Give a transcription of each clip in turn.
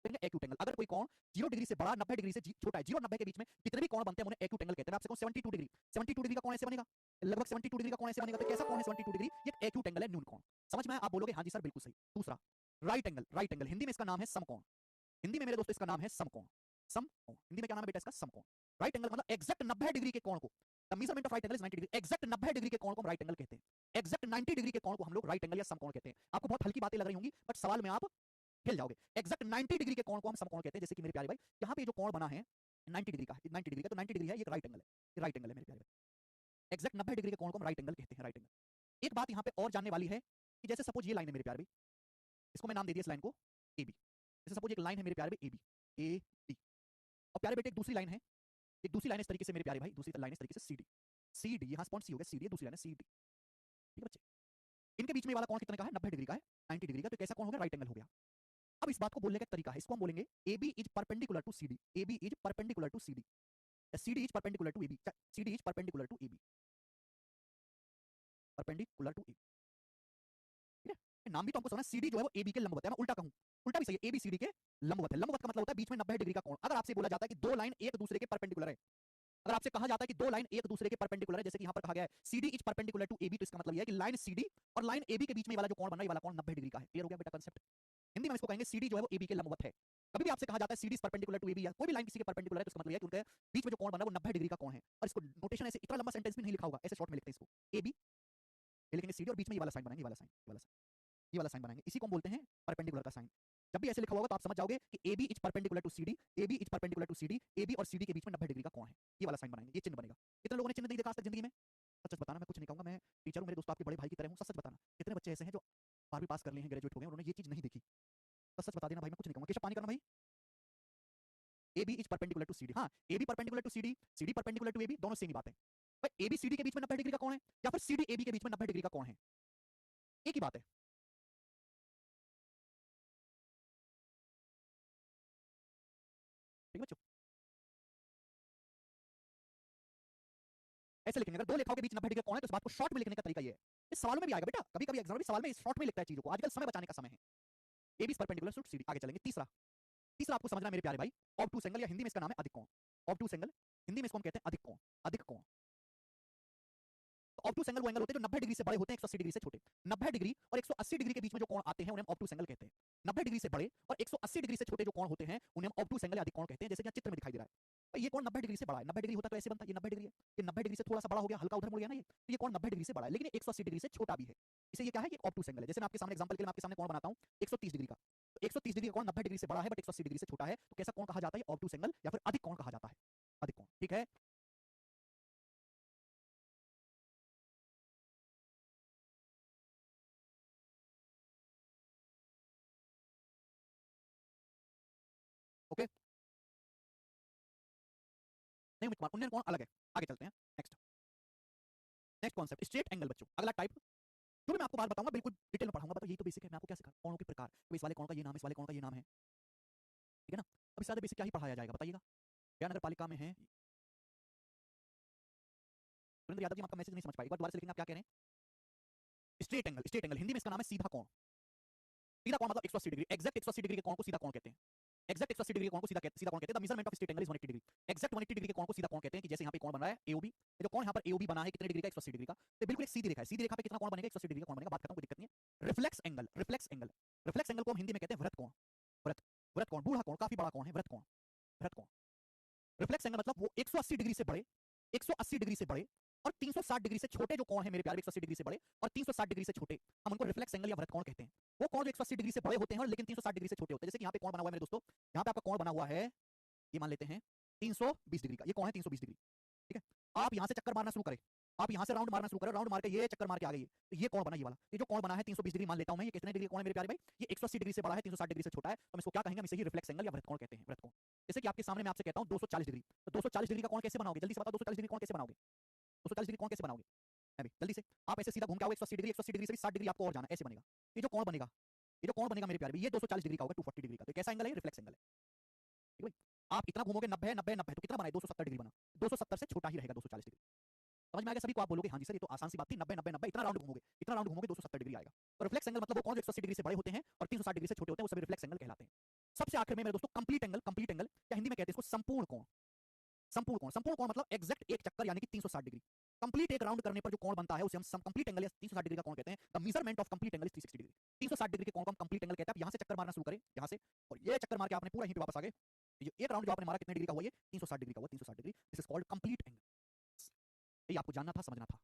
कहेंगे acute angle. अगर कोई कोण 0 डिग्री से बड़ा 90 डिग्री से छोटा है, 0 और 90 के बीच में जितने भी कोण बनते हैं उन्हें एक्यूट एंगल कहते हैं। मैं आपसे कहूं 72 डिग्री, 72 डिग्री का कोण ऐसे बनेगा, लगभग 72 डिग्री का कोण ऐसे बनेगा। तो कैसा कोण है 72 डिग्री? ये एक एक्यूट एंगल है, न्यून कोण। समझ में आया? आप बोलोगे हां जी सर बिल्कुल सही। दूसरा right angle, right angle Hindi में इसका नाम है समकोण। हिंदी में मेरे दोस्तों इसका नाम है समकोण। समकोण हिंदी में क्या नाम है बेटा इसका? समकोण। राइट एंगल मतलब एग्जैक्ट 90 डिग्री के कोण को, the measurement of right angle is 90 degree. Exact 90 degree के कोण को हम राइट एंगल कहते हैं। एग्जैक्ट 90 डिग्री के कोण को हम लोग राइट एंगल या समकोण कहते हैं। आपको बहुत हल्की बातें लग रही होंगी बट सवाल में आप हिल जाओगे। एग्जैक्ट 90 डिग्री के कोण को हम समकोण कहते हैं। जैसे कि मेरे प्यारे भाई यहाँ पे जो कोण बना है 90 डिग्री का, 90 डिग्री का, तो 90 डिग्री है, ये राइट एंगल है, ये राइट एंगल है मेरे प्यारे भाई। एग्जैक्ट 90 डिग्री के कोण को हम राइट एंगल कहते हैं, राइट एंगल। एक बात यहाँ पे और जानने वाली है कि जैसे सपोज ये लाइन है मेरे प्यारे भाई, इसको मैं नाम दे दिया इस लाइन को ए बी। जैसे सपोज एक लाइन है मेरे प्यारे भाई ए बी, ए बी, और प्यारे बेटे एक दूसरी लाइन है, एक दूसरी लाइन इस तरीके से मेरे प्यारे भाई, दूसरी लाइन इस तरीके से सी डी, सी डी, यहाँ पॉइंट सी हो गया, सी डी, दूसरी लाइन है सी डी। ठीक है बच्चे, इनके बीच में वाला कोण कितने का है? 90 डिग्री का है, 90 डिग्री का। तो कैसा कोण हो गया? राइट एंगल हो गया। अब इस बात को बोलने का तरीका है, इसको हम बोलेंगे A B is perpendicular to C D, A B is perpendicular to C D, C D is perpendicular to A B, C D is perpendicular to A B, perpendicular to A B. ठीक है, नाम भी तो हमको समझना, C D जो है वो ए बी के लंबवत है। मैं उल्टा कहूं, उल्टा भी सही है, ए बी सी डी के लंबवत है। लंबवत का मतलब होता है बीच में 90 डिग्री का कोण। अगर आपसे बोला जाता है कि दो लाइन एक दूसरे के परपेंडिकुलर है, अगर आपसे कहा जाता है कि दो लाइन एक दूसरे के परपेंडिकुलर है, जैसे कि यहां पर कहा गया है CD is perpendicular to AB, तो इसका मतलब यह है कि लाइन CD और लाइन AB के बीच में वाला जो कोण बन रहा है, वाला कोण 90 डिग्री का है। क्लियर हो गया बेटा कंसेप्ट? हिंदी में इसको कहेंगे CD जो है वो AB के लंबवत है। कभी भी आपसे कहा जाता है CD is perpendicular to AB या कोई भी लाइन किसी के परपेंडिकुलर है, तो इसका मतलब यह है कि उनके बीच में जो कोण बन रहा है वो 90 डिग्री का कोण है। और इसको नोटेशन ऐसे इतना लंबा सेंटेंस भी नहीं लिखा होगा, ऐसे शॉर्ट में लिखते हैं इसको AB, ये लिखेंगे CD और बीच में ये वाला साइन बनाएंगे, ये वाला साइन, ये वाला साइन, ये वाला साइन बनाएंगे। इसी को हम बोलते हैं परपेंडिकुलर का साइन। जब भी ऐसे लिखा होगा तो आप समझ जाओगे कि AB is perpendicular to CD, AB is perpendicular to CD, AB और CD के बीच में 90 डिग्री का कोण है। ये वाला साइन बनाएंगे, ये चिन्ह बनेगा। कितने लोगों ने चिन्ह नहीं देखा आज तक जिंदगी में? सच सच बताना, मैं कुछ नहीं कहूंगा, मैं टीचर हूं, मेरे दोस्तों आपके बड़े भाई की तरह हूं। सच सच बताना, कितने बच्चे ऐसे हैं जो 12वीं पास कर लिए हैं, ग्रेजुएट हो गए, उन्होंने ये चीज नहीं देखी? सच सच बता देना भाई, मैं कुछ नहीं कहूंगा। केशव पानी करना भाई। AB is perpendicular to CD, हाँ AB perpendicular to CD, CD perpendicular to AB, दोनों सेम ही बात है। भाई AB CD के बीच में 90 डिग्री का कोण है या फिर CD AB के बीच में 90 डिग्री का कोण है, एक ही बात है। ठीक है बच्चों, ऐसे लिखेंगे। अगर दो लेखाओं के बीच 90 डिग्री का कोण है तो इस बात को शॉर्ट में लिखने का तरीका ये है। इस सवालों में भी आएगा बेटा, कभी कभी एग्जाम में सवाल में शॉर्ट में लिखता है चीजों को। आजकल समय बचाने का समय है। AB is perpendicular to CD। आगे चलेंगे। तीसरा, तीसरा आपको समझना मेरे प्यारे भाई, ऑब्टूस एंगल, या हिंदी में इसका नाम है अधिक कोण। ऑब्टूस एंगल हिंदी में इसको हम कहते हैं अधिक कोण, अधिक कोण। तो ऑब्टूस एंगल वो एंगल होते हैं जो 90 डिग्री से बड़े होते हैं 180 डिग्री से छोटे। 90 डिग्री और 180 डिग्री के बीच में जो कोण आते हैं उन्हें हम ऑब्टूस एंगल कहते हैं। 90 डिग्री से बड़े और 180 डिग्री से छोटे जो कोण होते हैं उन्हें हम ऑब्टूस एंगल या अधिक कोण कहते हैं। जैसे कि चित्र में दिखाई दे रहा है, तो ये कोण 90 डिग्री से बड़ा है। 90 डिग्री होता तो ऐसे बनता, ये 90 डिग्री है, ये 90 डिग्री से थोड़ा सा बड़ा हो गया, हल्का उधर मुड़ गया ना, ये कोण 90 डिग्री से बड़ा है, लेकिन 180 डिग्री से छोटा भी है। इसे ये क्या है? ये ऑब्टूस एंगल है। जैसे मैं आपके सामने एग्जांपल के लिए मैं आपके सामने कोण बनाता हूं 130 डिग्री का, तो 130 डिग्री का कोण 90 डिग्री से बड़ा है बट 180 डिग्री से छोटा है, तो कैसा कोण कहा जाता है? ऑब्टूस एंगल या फिर अधिक कोण कहा जाता है, अधिक कोण। ठीक है, ओके। नहीं उम्मीद कुमार, उन्नयन कोण अलग है। आगे चलते हैं। Next, next concept straight angle बच्चों, अगला टाइप। जो भी मैं आपको बात बताऊंगा बिल्कुल डिटेल में पढ़ाऊंगा, बताओ यही तो बेसिक है। मैं आपको क्या सिखा, कोणों के प्रकार, तो इस वाले कोण का ये नाम है, इस वाले कोण का ये नाम है। ठीक है ना? अब इससे ज्यादा बेसिक क्या ही पढ़ाया जाएगा बताइएगा? क्या नगर पालिका में है सुरेंद्र यादव जी, हम आपका मैसेज नहीं समझ पाए, एक बार दोबारा से लिखेंगे, आप क्या कह रहे हैं? Straight angle, straight angle Hindi में इसका नाम है सीधा कोण। सीधा कोण मतलब 180 डिग्री, एग्जैक्ट 180 डिग्री के कोण को सीधा कोण कहते हैं। एग्जैक्ट 180 डिग्री के कोण को सीधा कोण कहते हैं। The measurement of straight angle is 180 degree. Exact 180 degree के कोण को सीधा कोण कहते हैं। कि जैसे यहाँ पे कोण बन रहा है AOB, ये जो कोण यहाँ पर AOB बना है कितने डिग्री का? 180 डिग्री का। तो बिल्कुल एक सीधी रेखा है, सीधी रेखा पे कितना कोण बनेगा? 180 डिग्री का कोण बनेगा, बात खत्म, कोई दिक्कत नहीं है। Reflex angle, reflex angle, reflex angle को हम हिंदी में कहते हैं वृत्त कोण। वृत्त, वृत्त कोण, बूढ़ा कोण, काफी बड़ा कोण है, वृत्त कोण, वृत्त कोण। रिफ्लेक्स एंगल मतलब वो 180 डिग्री से बड़े, 180 डिग्री से बड़े और 360 डिग्री से छोटे जो कोण है मेरे प्यारे, 180 डिग्री से बड़े और 360 डिग्री से छोटे, हम उनको रिफ्लेक्स एंगल या वृत्त कोण कहते हैं। वो कोण जो 180 डिग्री से बड़े होते हैं और लेकिन 360 डिग्री से छोटे होते हैं। जैसे कि यहाँ पे कोण बना हुआ है मेरे दोस्तों, यहाँ पे आपका कोण बना हुआ है, ये मान लेते हैं 320 डिग्री का, ये कोण है 320 डिग्री। ठीक है, आप यहाँ से चक्कर मारना शुरू करें, आप यहाँ से राउंड मारना शुरू करें, राउंड मार के ये चक्कर मार के आ गई, तो ये कोण बना, ये वाला, ये जो कोण बना है 320 डिग्री मान लेता हूं मैं, ये कितने डिग्री कोण है मेरे प्यारे भाई? ये 180 डिग्री से बड़ा है, 360 डिग्री से छोटा है, तो हम इसको क्या कहेंगे? हम इसे ही रिफ्लेक्स एंगल या वृत्त कोण कहते हैं, वृत्त कोण। जैसे कि आपके सामने मैं आपसे कहता हूं 240 डिग्री, तो 240 डिग्री का कोण कैसे बनाओगे? जल्दी से बताओ, 240 डिग्री कोण कैसे बनाओगे? 240 डिग्री कोण कैसे बनाओगे? अभी जल्दी से, आप ऐसे सीधा घूम के आओगे 180 डिग्री, 180 डिग्री से भी 60 डिग्री आपको और जाना, ऐसे बनेगा। ये जो कोण बनेगा, ये जो कोण बनेगा मेरे प्यारे भाई, ये 240 डिग्री का होगा, 240 डिग्री का। तो कैसा एंगल है? रिफ्लेक्स एंगल है। ठीक है भाई, आप इतना घूमोगे 90 90 90, तो कितना बना? 270 डिग्री बना, 270 से छोटा ही रहेगा 240 डिग्री। समझ में आ गया सभी को? आप बोलोगे हाँ जी सर ये तो आसान सी बात थी, 90 90 90, इतना राउंड घूमोगे, इतना राउंड घूमोगे 270 डिग्री आएगा। तो रिफ्लेक्स एंगल मतलब वो कोण जो 180 डिग्री से बड़े होते हैं और 360 डिग्री से छोटे होते हैं, वो सभी रिफ्लेक्स एंगल कहलाते हैं। सबसे आखिर में मेरे दोस्तों कंप्लीट एंगल या हिंदी में कहते हैं इसको संपूर्ण कोण। संपूर्ण कोण मतलब एग्जैक्ट एक चक्कर यानी कि 360 डिग्री। कंप्लीट एक राउंड करने पर जो कोण बनता है उसे हम कंप्लीट एंगल या 360 डिग्री का कोण कहते हैं। The measurement of complete angle is 360 degree. 360 degree के कोण को हम कंप्लीट एंगल कहते हैं। आप यहां से चक्कर मारना शुरू करें, यहां से, और ये चक्कर मार के आपने पूरा यहीं पे वापस आ गए, ये एक राउंड जो आपने मारा कितने डिग्री का हुआ, ये 360 डिग्री का हुआ, 360 degree. This is called complete angle. ये आपको जानना था, समझना था,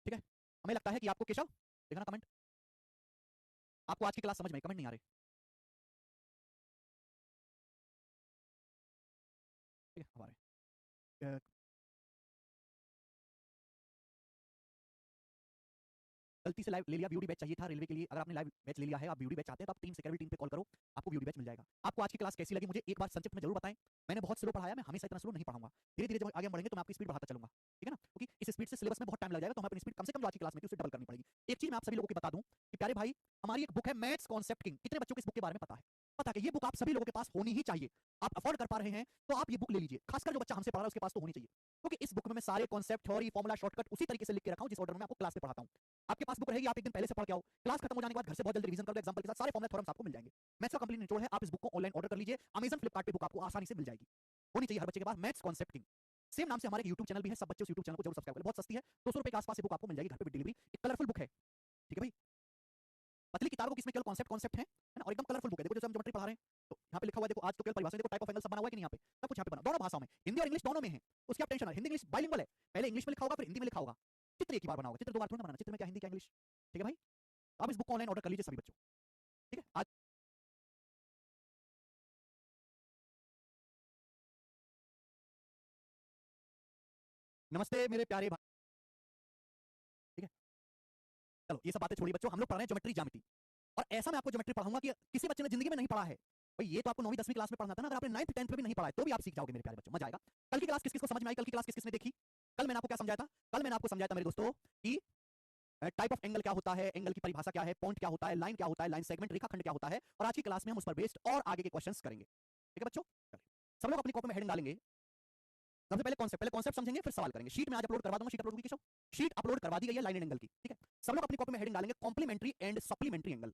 ठीक है। हमें लगता है कि आपको केशव देखना कमेंट, आपको आज की क्लास समझ में, कमेंट नहीं आ रहे, ठीक है हमारे गलती से लाइव ले लिया, बीयूडी बैच चाहिए था रेलवे के लिए। अगर आपने लाइव बैच ले लिया है, आप बीयूडी बैच चाहते हैं, तो आप टीम सिक्योरिटी टीम पे कॉल करो, आपको बीयूडी बैच मिल जाएगा। आपको आज की क्लास कैसी लगी मुझे एक बार संक्षिप्त में जरूर बताएं। मैंने बहुत स्लो पढ़ाया, मैं हमेशा इतना स्लो नहीं पढ़ाऊंगा, धीरे धीरे जब आगे बढ़ेंगे तो मैं आपकी स्पीड बढ़ाता चलूंगा, ठीक है ना, क्योंकि इस स्पीड से सिलेबस में बहुत टाइम लग जाएगा, तो हमें अपनी स्पीड कम से कम जो आज की क्लास में थी उसे डबल करनी पड़ेगी। एक चीज मैं आप सभी लोगों को बता दूं कि प्यारे भाई, हमारी एक बुक है मैथ्स कॉन्सेप्ट किंग। कितने बच्चों को इस बुक के बारे में पता है? पता है कि ये बुक आप सभी लोगों के पास होनी ही चाहिए। आप अफोर्ड कर पा रहे हैं तो आप ये बुक ले लीजिए, खासकर जो बच्चा हमसे पढ़ रहा है उसके पास तो होनी चाहिए, क्योंकि इस बुक में मैं सारे कॉन्सेप्ट, थ्योरी, फॉर्मूला, शॉर्टकट उसी तरीके से लिख के रखा हूं जिस ऑर्डर में आपको क्लास में पढ़ाता हूं। आपके पास बुक रहेगी, आप एक दिन पहले से पढ़ के आओ, क्लास खत्म हो जाने के बाद घर से बहुत जल्दी रिवीजन कर लो, एग्जांपल के साथ सारे फॉर्मूला थ्योरम्स आपको मिल जाएंगे। मैथ्स का कंप्लीट निचोड़ है, आप इस बुक को ऑनलाइन ऑर्डर कर लीजिए, अमेजन फ्लिपकार्ट पे बुक आपको आसानी से मिल जाएगी। होनी चाहिए हर बच्चे के पास मैथ्स कॉन्सेप्ट किंग। सेम नाम से हमारे यूट्यूब चैनल भी है, सब बच्चे उस यूट्यूब चैनल को जरूर सब्सक्राइब करें, बहुत सस्ती है, 200 रुपए के आसपास ये बुक आपको मिल जाएगी घर पे विद डिलीवरी। एक कलरफुल बुक है, ठीक है भाई, पतली किताबों की, इसमें केवल कॉन्सेप्ट है ना, और एकदम कलरफुल बुक है। देखो जैसे हम ज्योमेट्री पढ़ा रहे हैं तो यहाँ पे लिखा हुआ है, देखो आज तो केवल परिभाषा, देखो टाइप ऑफ एंगल सब बना हुआ है कि नहीं, यहाँ पे सब कुछ यहाँ पे बना, दोनों भाषाओं में, हिंदी और इंग्लिश दोनों में है, उसकी आप टेंशन ना, हिंदी इंग्लिश बाइलिंगुअल है, पहले इंग्लिश में लिखा होगा फिर हिंदी में लिखा होगा। चित्र एक ही बार बना होगा, चित्र दो बार थोड़ा बनाना, चित्र में क्या हिंदी क्या इंग्लिश, ठीक है भाई। आप इस बुक को ऑनलाइन ऑर्डर कर लीजिए सभी बच्चों, ठीक है। आज नमस्ते मेरे प्यारे भाई, ठीक है। चलो ये सब बातें छोड़िए बच्चों, हम लोग पढ़ रहे हैं ज्योमेट्री ज्यामिति, और ऐसा मैं आपको ज्योमेट्री पढ़ाऊंगा कि किसी बच्चे ने जिंदगी में नहीं पढ़ा है भाई। ये तो आपको 9वीं 10वीं क्लास में पढ़ना था ना, अगर आपने 9th 10th में भी नहीं पढ़ा है तो भी आप सीख जाओगे मेरे प्यारे बच्चों, मजा आएगा। कल की क्लास किस किस को समझ में आई, कल की क्लास किस किसने देखी? कल मैंने आपको क्या समझाया था? कल मैंने आपको समझाया था मेरे दोस्तों कि टाइप ऑफ एंगल क्या होता है, एंगल की परिभाषा क्या है, पॉइंट क्या होता है, लाइन क्या होता है, लाइन सेगमेंट रेखाखंड क्या होता है, और आज की क्लास में हम उस पर बेस्ड और आगे के क्वेश्चंस करेंगे, ठीक है बच्चों। सब लोग अपनी कॉपी में हेडिंग डालेंगे, सबसे पहले कॉन्सेप्ट समझेंगे फिर सवाल करेंगे। शीट में आज अपलोड करवा दूंगा, शीट अपलोड होगी केशव, शीट अपलोड करवा दी गई है लाइन एंड एंगल की, ठीक है। सब लोग अपनी कॉपी में हेडिंग डालेंगे कॉम्प्लीमेंट्री एंड सप्लीमेंट्री एंगल।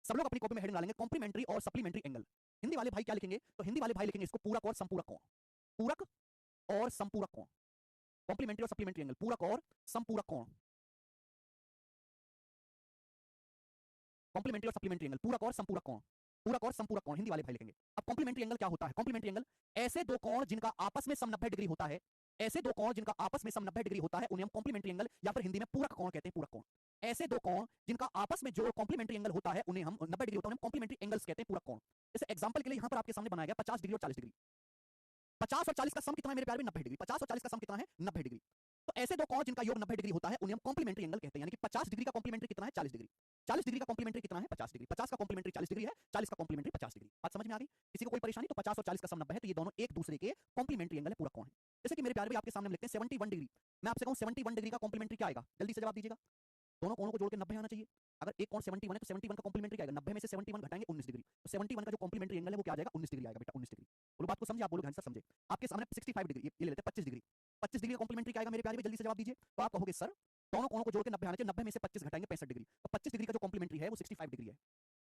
सब लोग अपनी कॉपी में हेडिंग डालेंगे कॉम्प्लीमेंट्री और सप्लीमेंट्री एंगल। हिंदी वाले भाई क्या लिखेंगे? तो हिंदी वाले भाई लिखेंगे इसको पूरक और संपूरक कोण, पूरक और संपूरक कोण, कॉम्प्लीमेंट्री और सप्लीमेंट्री एंगल, पूरक और संपूरक कोण, कॉम्प्लीमेंट्री और सप्लीमेंट्री एंगल, पूरक और संपूरक कोण, पूरक और संपूरक कोण, हिंदी वाले भाई लिखेंगे। अब कॉम्प्लीमेंट्री एंगल क्या होता है? कॉम्प्लीमेंट्री एंगल ऐसे दो कोण जिनका आपस में सम 90 डिग्री होता है, ऐसे दो कोण जिनका आपस में सम 90 डिग्री होता है उन्हें हम कॉम्प्लीमेंट्री एंगल या फिर हिंदी में पूरक कोण कहते हैं, पूरक कोण। ऐसे दो कोण जिनका आपस में जो कॉम्प्लीमेंट्री एंगल होता है उन्हें हम 90 डिग्री होता है, उन्हें कॉम्प्लीमेंट्री एंगल्स कहते हैं, पूरक कोण। जैसे एग्जांपल के लिए यहां पर आपके सामने बनाया गया 50 डिग्री और 40 डिग्री, 50 और 40 का सम कितना है मेरे प्यारे में? 90 डिग्री। 50 और 40 का सम कितना है? 90 डिग्री। तो ऐसे दो कोण जिनका योग 90 डिग्री होता है उन्हें हम कॉम्प्लीमेंट्री एंगल कहते हैं, यानी कि 50 डिग्री का कॉम्प्लीमेंट्री कितना है? 40 डिग्री। 40 डिग्री का कॉम्प्लीमेंट्री कितना है? 50 डिग्री। 50 का कॉम्प्लीमेंट्री 40 डिग्री है, 40 का कॉम्प्लीमेंट्री 50 डिग्री। बात समझ में आ गई? किसी को कोई परेशानी? तो 50 और 40 का सम 90 है, तो ये दोनों एक दूसरे के कॉम्प्लीमेंट्री एंगल है, पूरक कोण है। जैसे कि मेरे प्यारे भाई आपके सामने हम लिखते हैं 71 डिग्री, मैं आपसे कहूं 71 डिग्री का कॉम्प्लीमेंट्री क्या आएगा? जल्दी से जवाब दीजिएगा। दोनों कोणों को जोड़ के 90 आना चाहिए। अगर एक कोण 71 है तो 71 का कॉम्प्लीमेंट्री क्या आएगा? 90 में से 71 घटाएंगे 19 डिग्री, तो 71 का जो कॉम्प्लीमेंट्री एंगल है वो क्या आ जाएगा? 19 डिग्री आएगा बेटा, 19 डिग्री। बोलो बात को समझे आप? बोलो ध्यान से समझे। आपके सामने 65 डिग्री, ये ले लेते हैं 25 डिग्री, 25 डिग्री का कॉम्प्लीमेंट्री क्या आएगा मेरे प्यारे भाई? जल्दी से जवाब दीजिए। तो आप कहोगे सर दोनों कोणों को जोड़ के 90 आना चाहिए, 90 में से 25 घटाएंगे 65 डिग्री, तो 25 डिग्री का जो कॉम्प्लीमेंट्री है वो 65 डिग्री है।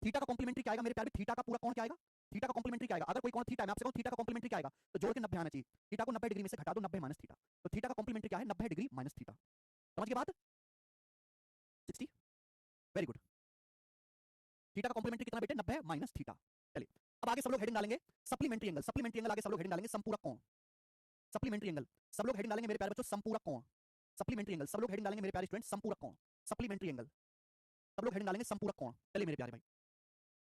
थीटा का कॉम्प्लीमेंट्री क्या आएगा मेरे प्यारे? थीटा का पूरा कोण क्या आएगा? थीटा का कॉम्प्लीमेंट्री क्या आएगा? अगर कोई कोण थीटा है, मैं आपसे कहूं थीटा का कॉम्प्लीमेंट्री क्या आएगा, तो जोड़ के 90 आना चाहिए। थीटा को 90 डिग्री में से घटा दो, 90 माइनस थीटा, तो थीटा का कॉम्प्लीमेंट्री क्या है? 90 डिग्री माइनस थीटा। समझ गए बात? 60, वेरी गुड। थीटा का कॉम्प्लीमेंट्री कितना बेटे? 90 माइनस थीटा। चलिए अब आगे सब लोग हेडिंग डालेंगे सप्लीमेंट्री एंगल, सप्लीमेंट्री एंगल आगे सब लोग हेडिंग डालेंगे संपूरक कोण, सप्लीमेंट्री एंगल सब लोग हेडिंग डालेंगे मेरे प्यारे बच्चों संपूरक कोण, सप्लीमेंट्री एंगल सब लोग हेडिंग डालेंगे मेरे प्यारे स्टूडेंट संपूरक कोण, सप्लीमेंट्री एंगल सब लोग हेडिंग डालेंगे संपूरक कोण। चलिए मेरे प्यारे भाई,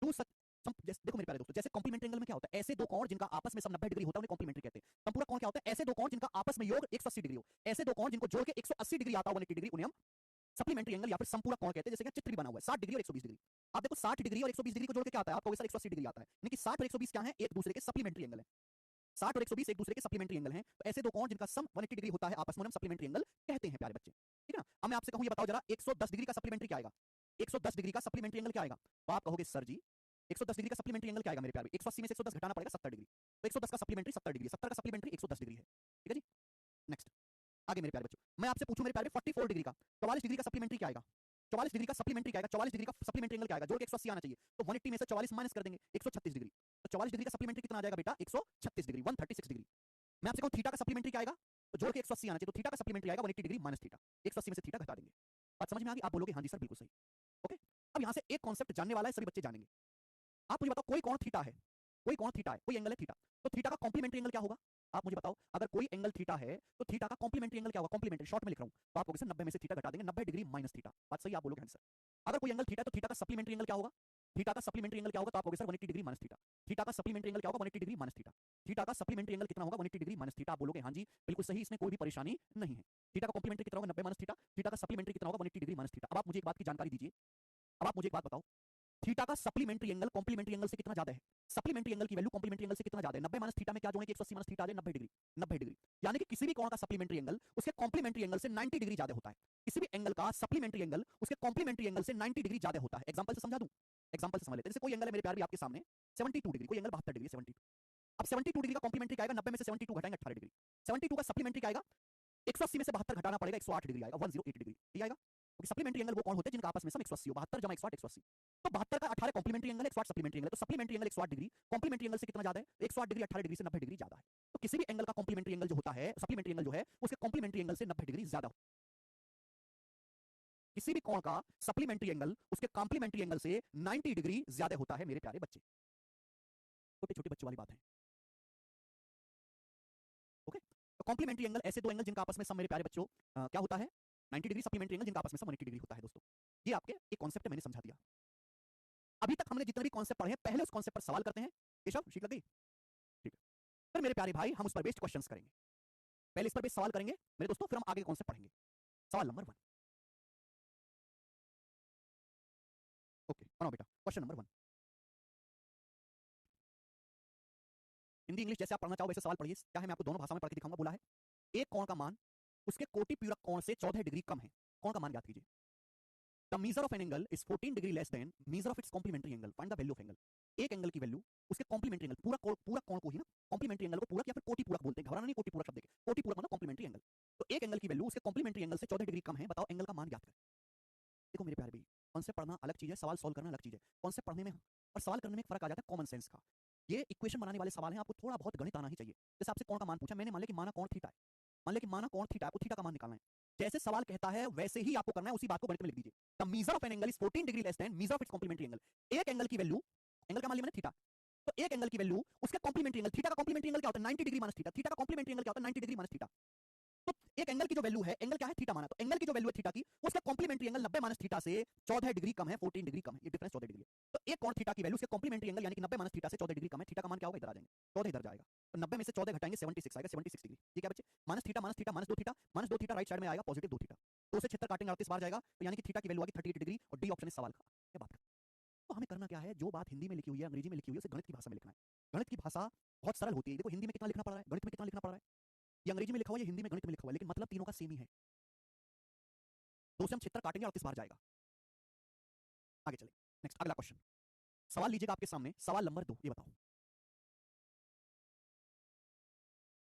टू सच देखो मेरे प्यारे दोस्तों, जैसे कॉम्प्लीमेंट्री एंगल में क्या होता है? ऐसे दो कोण जिनका आपस में सम 90 डिग्री होता है उन्हें कॉम्प्लीमेंट्री कहते हैं। संपूरक कोण क्या होता है? ऐसे दो कोण जिनका आपस में योग 180 डिग्री हो, ऐसे दो कोण जिनको जोड़ के 180 डिग्री आता हो, 180 डिग्री, उन्हें हम सप्लीमेंट्री एंगल या फिर संपूरक कोण कहते हैं। जैसे कि चित्र भी बना हुआ है 60 डिग्री और 120 डिग्री, आप देखो 60 डिग्री और 120 डिग्री को जोड़ के क्या आता है? आपको सर 180 डिग्री आता है, यानी कि 60 और 120 क्या है? एक दूसरे के सप्लीमेंट्री एंगल है। 60 और 120 एक दूसरे के सप्लीमेंट्री एंगल हैं, तो ऐसे दो कोण जिनका सम 180 डिग्री होता है आपस में हम सप्लीमेंट्री एंगल कहते हैं प्यारे बच्चे, ठीक है ना। अब मैं आपसे कहूं ये बताओ जरा 110 डिग्री का सप्लीमेंट्री क्या आएगा? 110 डिग्री का सप्लीमेंट्री एंगल क्या आएगा? तो आप कहोगे सर जी 110 डिग्री का सप्लीमेंट्री एंगल क्या आएगा मेरे प्यारे? 180 में से 110 घटाना पड़ेगा 70 डिग्री, तो 110 का सप्लीमेंट्री 70 डिग्री, 70 का सप्लीमेंट्री 110 डिग्री है, ठीक है जी। नेक्स्ट आगे मेरे प्यारे बच्चों, मैं आपसे पूछूं मेरे प्यारे 44 डिग्री का 44 डिग्री का सप्लीमेंट्री क्या आएगा? 44 डिग्री का सप्लीमेंट्री क्या आएगा, 44 डिग्री का सप्लीमेंट्री एंगल क्या आएगा, जोड़ के 180 आना चाहिए, तो 180 में से 44 माइनस कर देंगे, 136 डिग्री। तो 44 डिग्री का सप्लीमेंट्री कितना आ जाएगा बेटा, 136 डिग्री, 136 डिग्री। मैं आपसे कहूं थीटा का सप्लीमेंट्री क्या आएगा, तो जोड़ के 180 आना चाहिए, तो थीटा का सप्लीमेंट्री आएगा 180 डिग्री माइनस थीटा, 180 में से थीटा घटा देंगे। बात समझ में आ गई? आप बोलोगे हाँ जी सर बिल्कुल सही। ओके, अब यहां से एक कॉन्सेप्ट जानने वाला है, सभी बच्चे जानेंगे। आप मुझे बताओ कोई कोण थीटा है, कोई कोण थीटा है, कोई एंगल है थीटा, तो थीटा का कॉम्प्लीमेंट्री एंगल क्या होगा? आप मुझे बताओ, अगर कोई एंगल थीटा है तो थीटा का कॉम्प्लीमेंट्री एंगल क्या होगा? कॉम्प्लीमेंट्री शॉर्ट में लिख रहा हूं, तो आप लोग 90 में से थीटा घटा देंगे, 90 डिग्री माइनस थीटा। बात सही? आप बोलोगे आंसर। अगर कोई एंगल थीटा है तो थीटा का सप्लीमेंट्री एंगल क्या होगा? थीटा का सप्लीमेंट्री एंगल क्या होगा? तो आप लोग sir 180 degree minus theta. Theta का सप्लीमेंट्री एंगल क्या होगा? 180 डिग्री माइनस थीटा। थीटा का सप्लीमेंट्री एंगल कितना होगा? 180 डिग्री माइनस थीटा। आप बोलोगे हाँ जी बिल्कुल सही, इसमें कोई भी परेशानी नहीं है। थीटा का कॉम्प्लीमेंट्री कितना होगा? 90 माइनस थीटा। थीटा का सप्लीमेंट्री कितना होगा? 180 डिग्री माइनस थीटा। अब आप मुझे एक बात की जानकारी दीजिए, अब आप मुझे एक बात बताओ, थीटा का सप्लीमेंट्री एंगल कॉम्प्लीमेंट्री एंगल से कितना ज्यादा है? सप्लीमेंट्री एंगल की वैल्यू कॉम्प्लीमेंट्री एंगल से कितना ज्यादा है? 90 माइनस थीटा में क्या जोड़ेंगे? 180 माइनस थीटा आ जाए 90 डिग्री, 90 डिग्री। यानी कि किसी भी कोण का सप्लीमेंट्री एंगल उसके कॉम्प्लीमेंट्री एंगल से 90 डिग्री ज्यादा होता है। किसी भी एंगल का सप्लीमेंट्री एंगल उसके कॉम्प्लीमेंट्री एंगल से 90 डिग्री ज्यादा होता है। एग्जांपल से समझा दूं, एग्जांपल से समझ लेते हैं। जैसे कोई एंगल है मेरे प्यार भी आपके सामने 72 डिग्री, कोई एंगल 72 डिग्री, 72। अब 72 डिग्री का कॉम्प्लीमेंट्री क्या आएगा? 90 में से 72 घटाएंगे 18 डिग्री। 72 का सप्लीमेंट्री क्या आएगा? 180 में से 72 घटाना पड़ेगा, 108 डिग्री आएगा, 108 डिग्री। ठीक आएगा? क्योंकि सप्लीमेंट्री एंगल वो कौन होते हैं जिनका आपस में सम 180 हो, 72 जमा 108 180। तो 72 का 18 कॉम्प्लीमेंट्री एंगल है, 108 सप्लीमेंट्री एंगल है, तो supplementary angle 108 degree, complementary angle से कितना ज्यादा है? 108 डिग्री 18 डिग्री से 90 डिग्री ज्यादा है। तो किसी भी एंगल का कॉम्प्लीमेंट्री एंगल जो होता है, सप्लीमेंट्री एंगल जो है उसके कॉम्प्लीमेंट्री एंगल से 90 डिग्री ज्यादा। किसी भी कोण का सप्लीमेंट्री एंगल उसके कॉम्प्लीमेंट्री एंगल से 90 डिग्री ज्यादा होता है मेरे प्यारे बच्चे। छोटे छोटे बच्चों वाली बात है। ओके, तो कॉम्प्लीमेंट्री एंगल ऐसे दो एंगल जिनका आपस में सम मेरे प्यारे बच्चों क्या होता है? 90 डिग्री। सप्लीमेंट्री एंगल जिनका आपस में सम 180 डिग्री होता है। दोस्तों ये आपके एक कॉन्सेप्ट मैंने समझा दिया। अभी तक हमने जितने भी कॉन्सेप्ट पढ़े हैं पहले उस कॉन्सेप्ट पर सवाल करते हैं। केशव शीट लग गई? ठीक है, फिर मेरे प्यारे भाई हम उस पर बेस्ड क्वेश्चंस करेंगे। पहले इस पर बेस्ड सवाल करेंगे मेरे दोस्तों, फिर हम आगे कॉन्सेप्ट पढ़ेंगे। सवाल नंबर 1। ओके बनाओ बेटा, क्वेश्चन नंबर 1। हिंदी इंग्लिश जैसे आप पढ़ना चाहो वैसे सवाल पढ़िए। क्या है मैं आपको दोनों भाषा में पढ़ के दिखाऊंगा। बोला है एक कोण का मान उसके कोटि पूरक कोण से 14 डिग्री कम है। कोण का मान ज्ञात कीजिए। The measure of an angle is 14 degree less than measure of its complementary angle. Find the value of angle. एक एंगल की वैल्यू उसके कॉम्प्लीमेंट्री एंगल, पूरा कोण को ही ना कॉम्प्लीमेंट्री एंगल को पूरक या फिर कोटि पूरक बोलते हैं। घबराना नहीं, कोटि पूरक शब्द देखिए, कोटि पूरक मतलब कॉम्प्लीमेंट्री एंगल। तो एक एंगल की वैल्यू उसके कॉम्प्लीमेंट्री एंगल से 14 डिग्री कम है। बताओ एंगल का मान ज्ञात करें। देखो मेरे प्यारे भाई, कॉन्सेप्ट पढ़ना अलग चीज है, सवाल सॉल्व करना अलग चीज है। कॉन्सेप्ट पढ़ने में और सवाल करने में एक फर्क आ जाता है कॉमन सेंस का। ये इक्वेशन बनाने वाले सवाल हैं, आपको थोड़ा बहुत गणित आना ही चाहिए। जैसे आपसे कोण का मान पूछा मैंने, मान लिया कि माना कोण थीटा है, मान लिया कि माना कोण थीटा, आपको थीटा का मान निकालना है। जैसे सवाल कहता है वैसे ही आपको करना है, उसी बात को गणित में लिख दीजिए। The measure of an angle is 14 degree less than measure of its complementary angle. एक एंगल की वैल्यू, एंगल का मान लिया मैंने थीटा, तो एक एंगल की वैल्यू उसके कॉम्प्लीमेंट्री एंगल, थीटा का कॉम्प्लीमेंट्री एंगल क्या होता है? 90 डिग्री माइनस थीटा। थीटा का कॉम्प्लीमेंट्री एंगल क्या होता है? 90 डिग्री माइनस थीटा। तो एक एंगल की जो वैल्यू है, एंगल क्या है? थीटा माना, तो एंगल की जो वैल्यू है थीटा की, उसका कॉम्प्लीमेंट्री एंगल 90 माइनस थीटा से 14 डिग्री कम है, 14 डिग्री कम है। ये डिफरेंस 14 डिग्री है। तो एक कोण थीटा की वैल्यू उसके कॉम्प्लीमेंट्री एंगल यानी कि 90 माइनस थीटा से 14 डिग्री कम है। थीटा का मान क्या होगा? इधर आ जाएंगे, 14 इधर जाएगा, तो 90 में से 14 घटाएंगे 76 आएगा, 76 डिग्री। ये क्या बच्चे? Minus theta minus theta minus 2 theta, minus 2 theta right side में आएगा, पॉजिटिव 2 थीटा। 2 से 76 काटेंगे 38 बार जाएगा, तो यानी कि थीटा की वैल्यू आ गई 38 डिग्री। और डी ऑप्शन इस सवाल का। क्या बात है? तो हमें करना क्या है? जो बात हिंदी में लिखी हुई है, अंग्रेजी में लिखी हुई है, उसे गणित की भाषा में लिखना है। गणित की भाषा बहुत सरल होती है। देखो हिंदी में कितना लिखना पड़ रहा है, गणित में कितना लिखना पड़ रहा है। ये अंग्रेजी में लिखा हुआ है, हिंदी में गणित में लिखा हुआ है, लेकिन मतलब तीनों का सेम ही है। 2 से हम 76 काटेंगे 38 बार जाएगा। आगे चले, नेक्स्ट अगला क्वेश्चन। सवाल लीजिएगा आपके सामने, सवाल नंबर 2। ये बताओ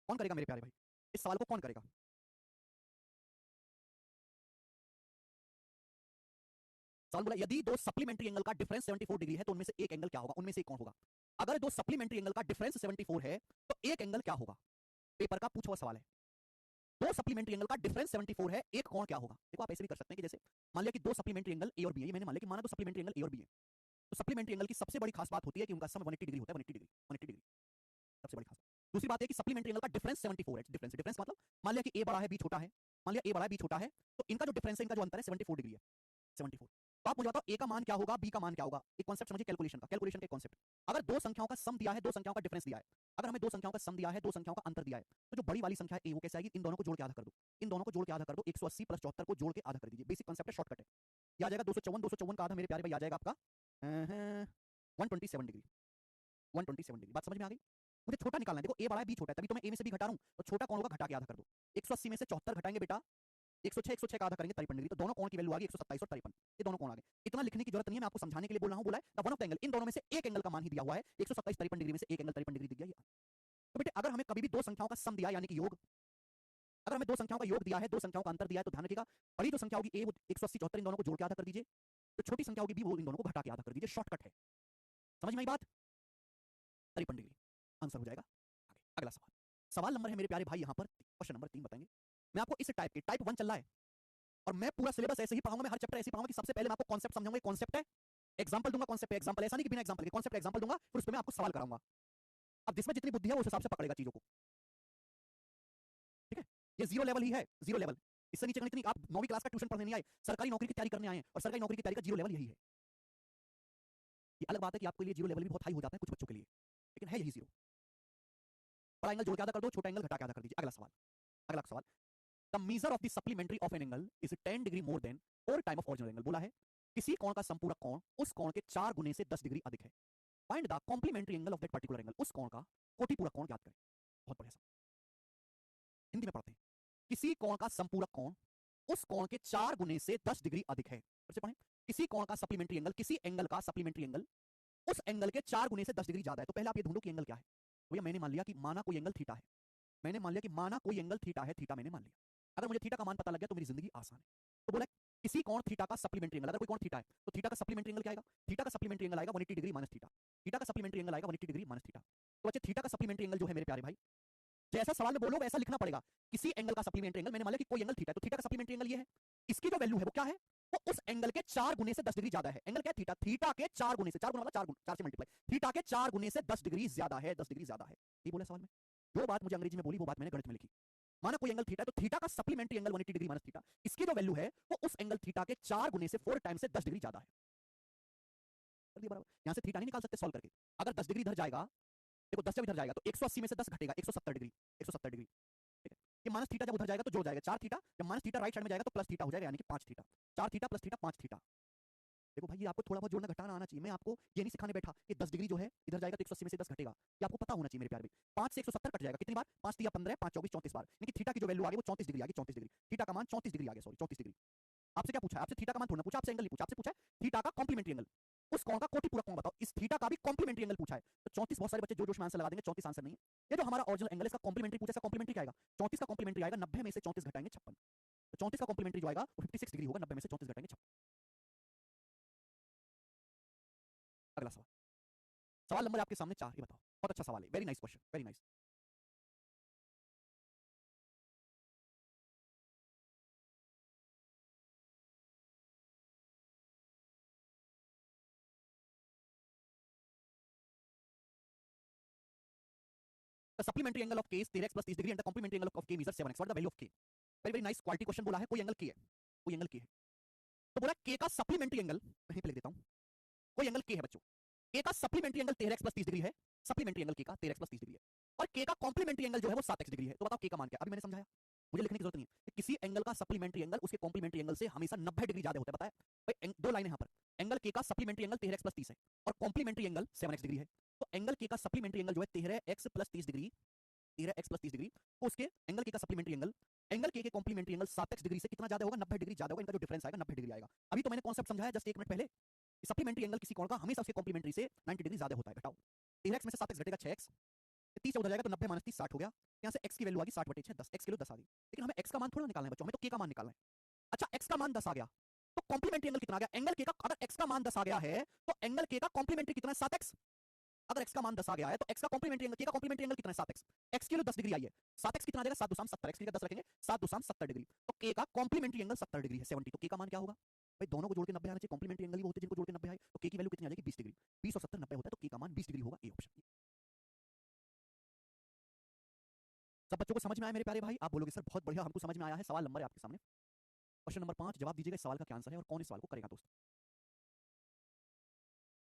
कौन करेगा मेरे प्यारे भाई? इस सवाल को कौन करेगा? सवाल बोला यदि दो सप्लीमेंट्री एंगल का डिफरेंस 74 डिग्री है तो उनमें से एक एंगल क्या होगा? उनमें से एक कौन होगा? अगर दो सप्लीमेंट्री एंगल का डिफरेंस 74 है तो एक एंगल क्या होगा? पेपर का पूछा हुआ सवाल है। दो सप्लीमेंट्री एंगल का डिफरेंस 74 है, एक कोण क्या होगा? देखो आप ऐसे भी कर सकते हैं कि जैसे मान लिया कि दो सप्लीमेंट्री एंगल ए और बी है। ये मैंने मान लिया कि माना दो सप्लीमेंट्री एंगल ए और बी है। तो सप्लीमेंट्री एंगल की सबसे बड़ी खास बात होती है कि उनका सम 180 डिग्री होता है, 180 डिग्री, 180 डिग्री सबसे बड़ी खास। दूसरी बात है कि सप्लीमेंट्री एंगल का डिफरेंस 74 है। डिफरेंस, डिफरेंस मतलब मान लिया कि ए बड़ा है बी छोटा है, मान लिया ए बड़ा है बी छोटा है, तो इनका जो डिफरेंस है, इनका जो अंतर है 74 डिग्री है, 74। तो आप मुझे बताओ ए का मान क्या होगा, बी का मान क्या होगा? एक कॉन्सेप्ट समझिए कैलकुलेशन का, कैलकुलेशन के कॉन्सेप्ट। अगर दो संख्याओं का सम दिया है, दो संख्याओं का डिफरेंस दिया है, अगर हमें दो संख्याओं का सम दिया है, दो संख्याओं का अंतर दिया है, तो जो बड़ी वाली संख्या है ए वो कैसे आएगी? इन दोनों को जोड़ के आधा कर दो, इन दोनों को जोड़ के आधा कर दो, 180 प्लस 74 को जोड़ के आधा कर दीजिए। बेसिक कॉन्सेप्ट है, शॉर्टकट है। ये आ जाएगा 254, 254 का आधा मेरे प्यारे भाई आ जाएगा आपका 127 डिग्री, 127 डिग्री। बात समझ में आ गई? मुझे छोटा निकालना है। देखो ए बड़ा है बी छोटा है, तभी तो मैं ए में से बी घटा रहा हूं। तो छोटा कौन होगा? घटा के आधा कर दो। 180 में से 74 घटाएंगे बेटा 106, 106 का आधा करेंगे 53 डिग्री। तो दोनों कोण की वैल्यू आ गई 127 और 53। ये दोनों कोण आ गए। इतना लिखने की जरूरत नहीं है, मैं आपको समझाने के लिए बोल रहा हूं। बोला है the one of the angle, इन दोनों में से एक एंगल का मान ही दिया हुआ है 127 53 डिग्री में से एक एंगल 53 डिग्री दिख गया। तो बेटे अगर हमें कभी भी दो संख्याओं का सम दिया यानी कि योग, अगर हमें दो संख्याओं का योग दिया है, दो संख्याओं का अंतर दिया है, तो ध्यान रखिएगा बड़ी जो संख्या होगी ए वो 180 74 इन दोनों को जोड़ के आधा कर दीजिए, तो छोटी संख्या होगी बी वो इन दोनों को घटा के आधा कर दीजिए। शॉर्टकट है, समझ में आई बात? 53 डिग्री आंसर हो जाएगा। आगे अगला सवाल, सवाल नंबर है मेरे प्यारे भाई यहाँ पर क्वेश्चन नंबर 3 बताएंगे। मैं आपको इस टाइप के टाइप 1 चल रहा है और मैं पूरा सिलेबस ऐसे ही पढ़ाऊंगा, मैं हर चैप्टर ऐसे ही पढ़ाऊंगा कि सबसे पहले मैं आपको कॉन्सेप्ट समझाऊंगा, कॉन्सेप्ट है, एग्जांपल दूंगा, कॉन्सेप्ट है, एग्जांपल, ऐसा नहीं कि बिना एग्जांपल के कॉन्सेप्ट एग्जांपल दूंगा, फिर उसमें मैं आपको सवाल कराऊंगा। अब जिसमें जितनी बुद्धि है उस हिसाब से पकड़ेगा चीजों को, ठीक है? ये जीरो लेवल ही है, जीरो लेवल, इससे नीचे गणित नहीं। आप 9वीं क्लास का ट्यूशन पढ़ने नहीं आए, सरकारी नौकरी की तैयारी करने आए हैं, और सरकारी नौकरी की तैयारी का जीरो लेवल यही है। ये अलग बात है कि आपके लिए जीरो लेवल भी बहुत हाई हो जाता है कुछ बच्चों के लिए, लेकिन है यही जीरो। बड़ा एंगल जोड़ के आधा कर दो, छोटा एंगल घटा के आधा कर दीजिए। अगला सवाल, अगला सवाल, the measure of the supplementary of an angle is 10 degree more than 4 time of original angle. बोला है किसी कोण का संपूरक कोण उस कोण के 4 गुने से 10 डिग्री अधिक है। Find the complementary angle of that particular angle. उस कोण का कोटिपूरक कोण ज्ञात करें। बहुत बढ़िया सवाल, हिंदी में पढ़ते हैं। किसी कोण का संपूरक कोण उस कोण के 4 गुने से 10 डिग्री अधिक है। फिर से पढ़ें, किसी कोण का सप्लीमेंट्री एंगल, किसी एंगल का सप्लीमेंट्री एंगल उस एंगल के 4 गुने से 10 डिग्री ज्यादा है। तो पहले आप ये ढूंढो कि एंगल क्या है। भैया मैंने मान लिया कि माना कोई एंगल थीटा है, मैंने मान लिया कि माना कोई एंगल थीटा है, थीटा मैंने मान लिया। अगर मुझे थीटा का मान पता लग गया तो मेरी जिंदगी आसान है। तो बोला किसी कोण थीटा का सप्लीमेंट्री एंगल, अगर कोई कोण थीटा है तो थीटा का सप्लीमेंट्री एंगल क्या आएगा? थीटा का सप्लीमेंट्री एंगल आएगा 180 डिग्री माइनस थीटा। थीटा का सप्लीमेंट्री एंगल आएगा 180 डिग्री माइनस थीटा। तो अच्छा, थीटा का सप्लीमेंट्री एंगल जो है मेरे प्यारे भाई, जैसा सवाल में बोलो वैसा लिखना पड़ेगा। किसी एंगल का सप्लीमेंट्री एंगल, मैंने मान लिया कि कोई एंगल थीटा है, तो थीटा का सप्लीमेंट्री एंगल ये है। इसकी जो वैल्यू है वो क्या है? वो उस एंगल के 4 गुने से 10 डिग्री ज्यादा है। एंगल क्या है? थीटा। थीटा के 4 गुने से, 4 गुना मतलब 4 गुना, 4 से मल्टीप्लाई, थीटा के 4 गुने से 10 डिग्री ज्यादा है, 10 डिग्री ज्यादा है। ये बोला सवाल में। जो बात मुझे अंग्रेजी में बोली वो बात मैंने गणित में लिखी। माना कोई एंगल थीटा है तो थीटा का supplementary angle 180 degree minus theta, इसकी जो वैल्यू है वो उस एंगल थीटा के 4 गुने से 4 टाइम से 10 डिग्री ज्यादा है। बराबर, यहां से थीटा नहीं निकाल सकते सॉल्व करके। अगर 10 डिग्री इधर जाएगा, देखो 10 जब इधर जाएगा तो 180 में से 10 घटेगा, 170 डिग्री, 170 डिग्री, ठीक है? ये माइनस थीटा जब उधर जाएगा तो जोड़ जाएगा 4 थीटा, जब माइनस थीटा राइट साइड में जाएगा तो प्लस थीटा हो जाएगा, यानी कि 5 theta. 4 theta plus theta 5 theta. देखो भाई ये आपको थोड़ा बहुत जोड़ना घटाना आना चाहिए। मैं आपको ये नहीं सिखाने बैठा कि 10 डिग्री जो है इधर जाएगा तो 180 में से 10 घटेगा, ये आपको पता होना चाहिए मेरे प्यारे भाई। 5 से 170 कट जाएगा कितनी बार? 5 3 15, 5 24 34 बार, यानी कि थीटा की जो वैल्यू आ गई वो 34 डिग्री आ गई, 34 डिग्री। थीटा का मान 34 डिग्री आ गया, सॉरी 34 डिग्री। आपसे क्या पूछा है? आपसे थीटा का मान थोड़ा पूछा, आपसे एंगल नहीं पूछा, आपसे पूछा थीटा का कॉम्प्लीमेंट्री एंगल, उस कोण का कोटिपूरक कोण बताओ। इस थीटा का भी कॉम्प्लीमेंट्री एंगल पूछा है, तो 34 बहुत सारे बच्चे जो जोश में आंसर लगा देंगे, 34 आंसर नहीं है। ये जो हमारा ओरिजिनल एंगल है इसका कॉम्प्लीमेंट्री पूछा, इसका कॉम्प्लीमेंट्री क्या आएगा? 34 का कॉम्प्लीमेंट्री आएगा 90 में से 34 घटाएंगे 56, तो 34 का कॉम्प्लीमेंट्री जो आएगा वो 56 डिग्री होगा, 90 में से 34 घटाएंगे 56। अगला सवाल, सवाल नंबर आपके सामने 4, ये बताओ। बहुत अच्छा सवाल है, very nice question, very nice. The supplementary angle of k is 13x plus 30 degree and the complementary angle of k measures 7x. What is the value of k? Very very nice quality question बोला है। कोई angle k है, कोई angle k है, तो बोला k का supplementary angle, यहीं पे लिख देता हूं, कोई एंगल k है बच्चों, k का supplementary angle 13x plus 30 degree है, सप्लीमेंट्री एंगल k का 13x plus 30 डिग्री है, और k का कॉम्प्लीमेंट्री एंगल जो है वो 7x डिग्री है। तो बताओ k का मान क्या? अभी मैंने समझाया, मुझे लिखने की जरूरत नहीं है कि किसी एंगल का सप्लीमेंट्री एंगल उसके कॉम्प्लीमेंट्री एंगल से हमेशा 90 डिग्री ज्यादा होता है। बताया भाई, दो लाइन है यहाँ पर, एंगल k का सप्लीमेंट्री एंगल 13x plus 30 है और कॉम्प्लीमेंट्री एंगल 7x डिग्री है। तो एंगल k का सप्लीमेंट्री एंगल जो है 13x plus 30 degree, 13x plus 30 degree, तो उसके एंगल k का सप्लीमेंट्री एंगल k के कॉम्प्लीमेंट्री एंगल 7x डिग्री से कितना ज्यादा होगा? 90 डिग्री ज्यादा होगा। इनका जो डिफरेंस आएगा 90 डिग्री आएगा। अभी तो मैंने कॉन्सेप्ट समझाया जस्ट 1 मिनट पहले। सप्लीमेंट्री एंगल किसी कोण का हमेशा उसके कॉम्प्लीमेंट्री से 90 डिग्री ज्यादा होता है। घटाओ, 13x में से 7x घटेगा 6x, 30 से उधर जाएगा तो 90 माइनस 30 60 हो गया। यहाँ से x की वैल्यू आ गई 60/6, 10 x की वैल्यू 10 आ गई। लेकिन हमें x का मान थोड़ा निकालना है बच्चों, हमें तो k का मान निकालना है। अच्छा x का मान 10 आ गया तो कॉम्प्लीमेंट्री एंगल कितना आ गया? एंगल k का, अगर x का मान 10 आ गया है तो एंगल k का कॉम्प्लीमेंट्री कितना है? 7x। अगर x का मान 10 आ गया है तो x का कॉम्प्लीमेंट्री एंगल, k का कॉम्प्लीमेंट्री एंगल कितना है? 7x। x की वैल्यू 10 डिग्री आई है, 7x कितना आ जाएगा? 7 2 70, x की जगह 10 रखेंगे, 7 2 70 डिग्री, तो k का कॉम्प्लीमेंट्री एंगल 70 डिग्री है, 70। तो k का मान क्या होगा भाई? दोनों को जोड़ के 90 आना चाहिए, कॉम्प्लीमेंट्री एंगल ही वो होते हैं जिनको जोड़ के 90 आए, तो k की वैल्यू कितनी आ जाएगी? 20 डिग्री। 20 और 70 90 होता है, तो k का मान 20 डिग्री होगा। A option. सब बच्चों को समझ में आया मेरे प्यारे भाई? आप बोलोगे सर बहुत बढ़िया, हमको समझ में आया है। सवाल नंबर है आपके सामने, क्वेश्चन नंबर 5, जवाब दीजिएगा इस सवाल का क्या आंसर है और कौन इस सवाल को करेगा दोस्तों।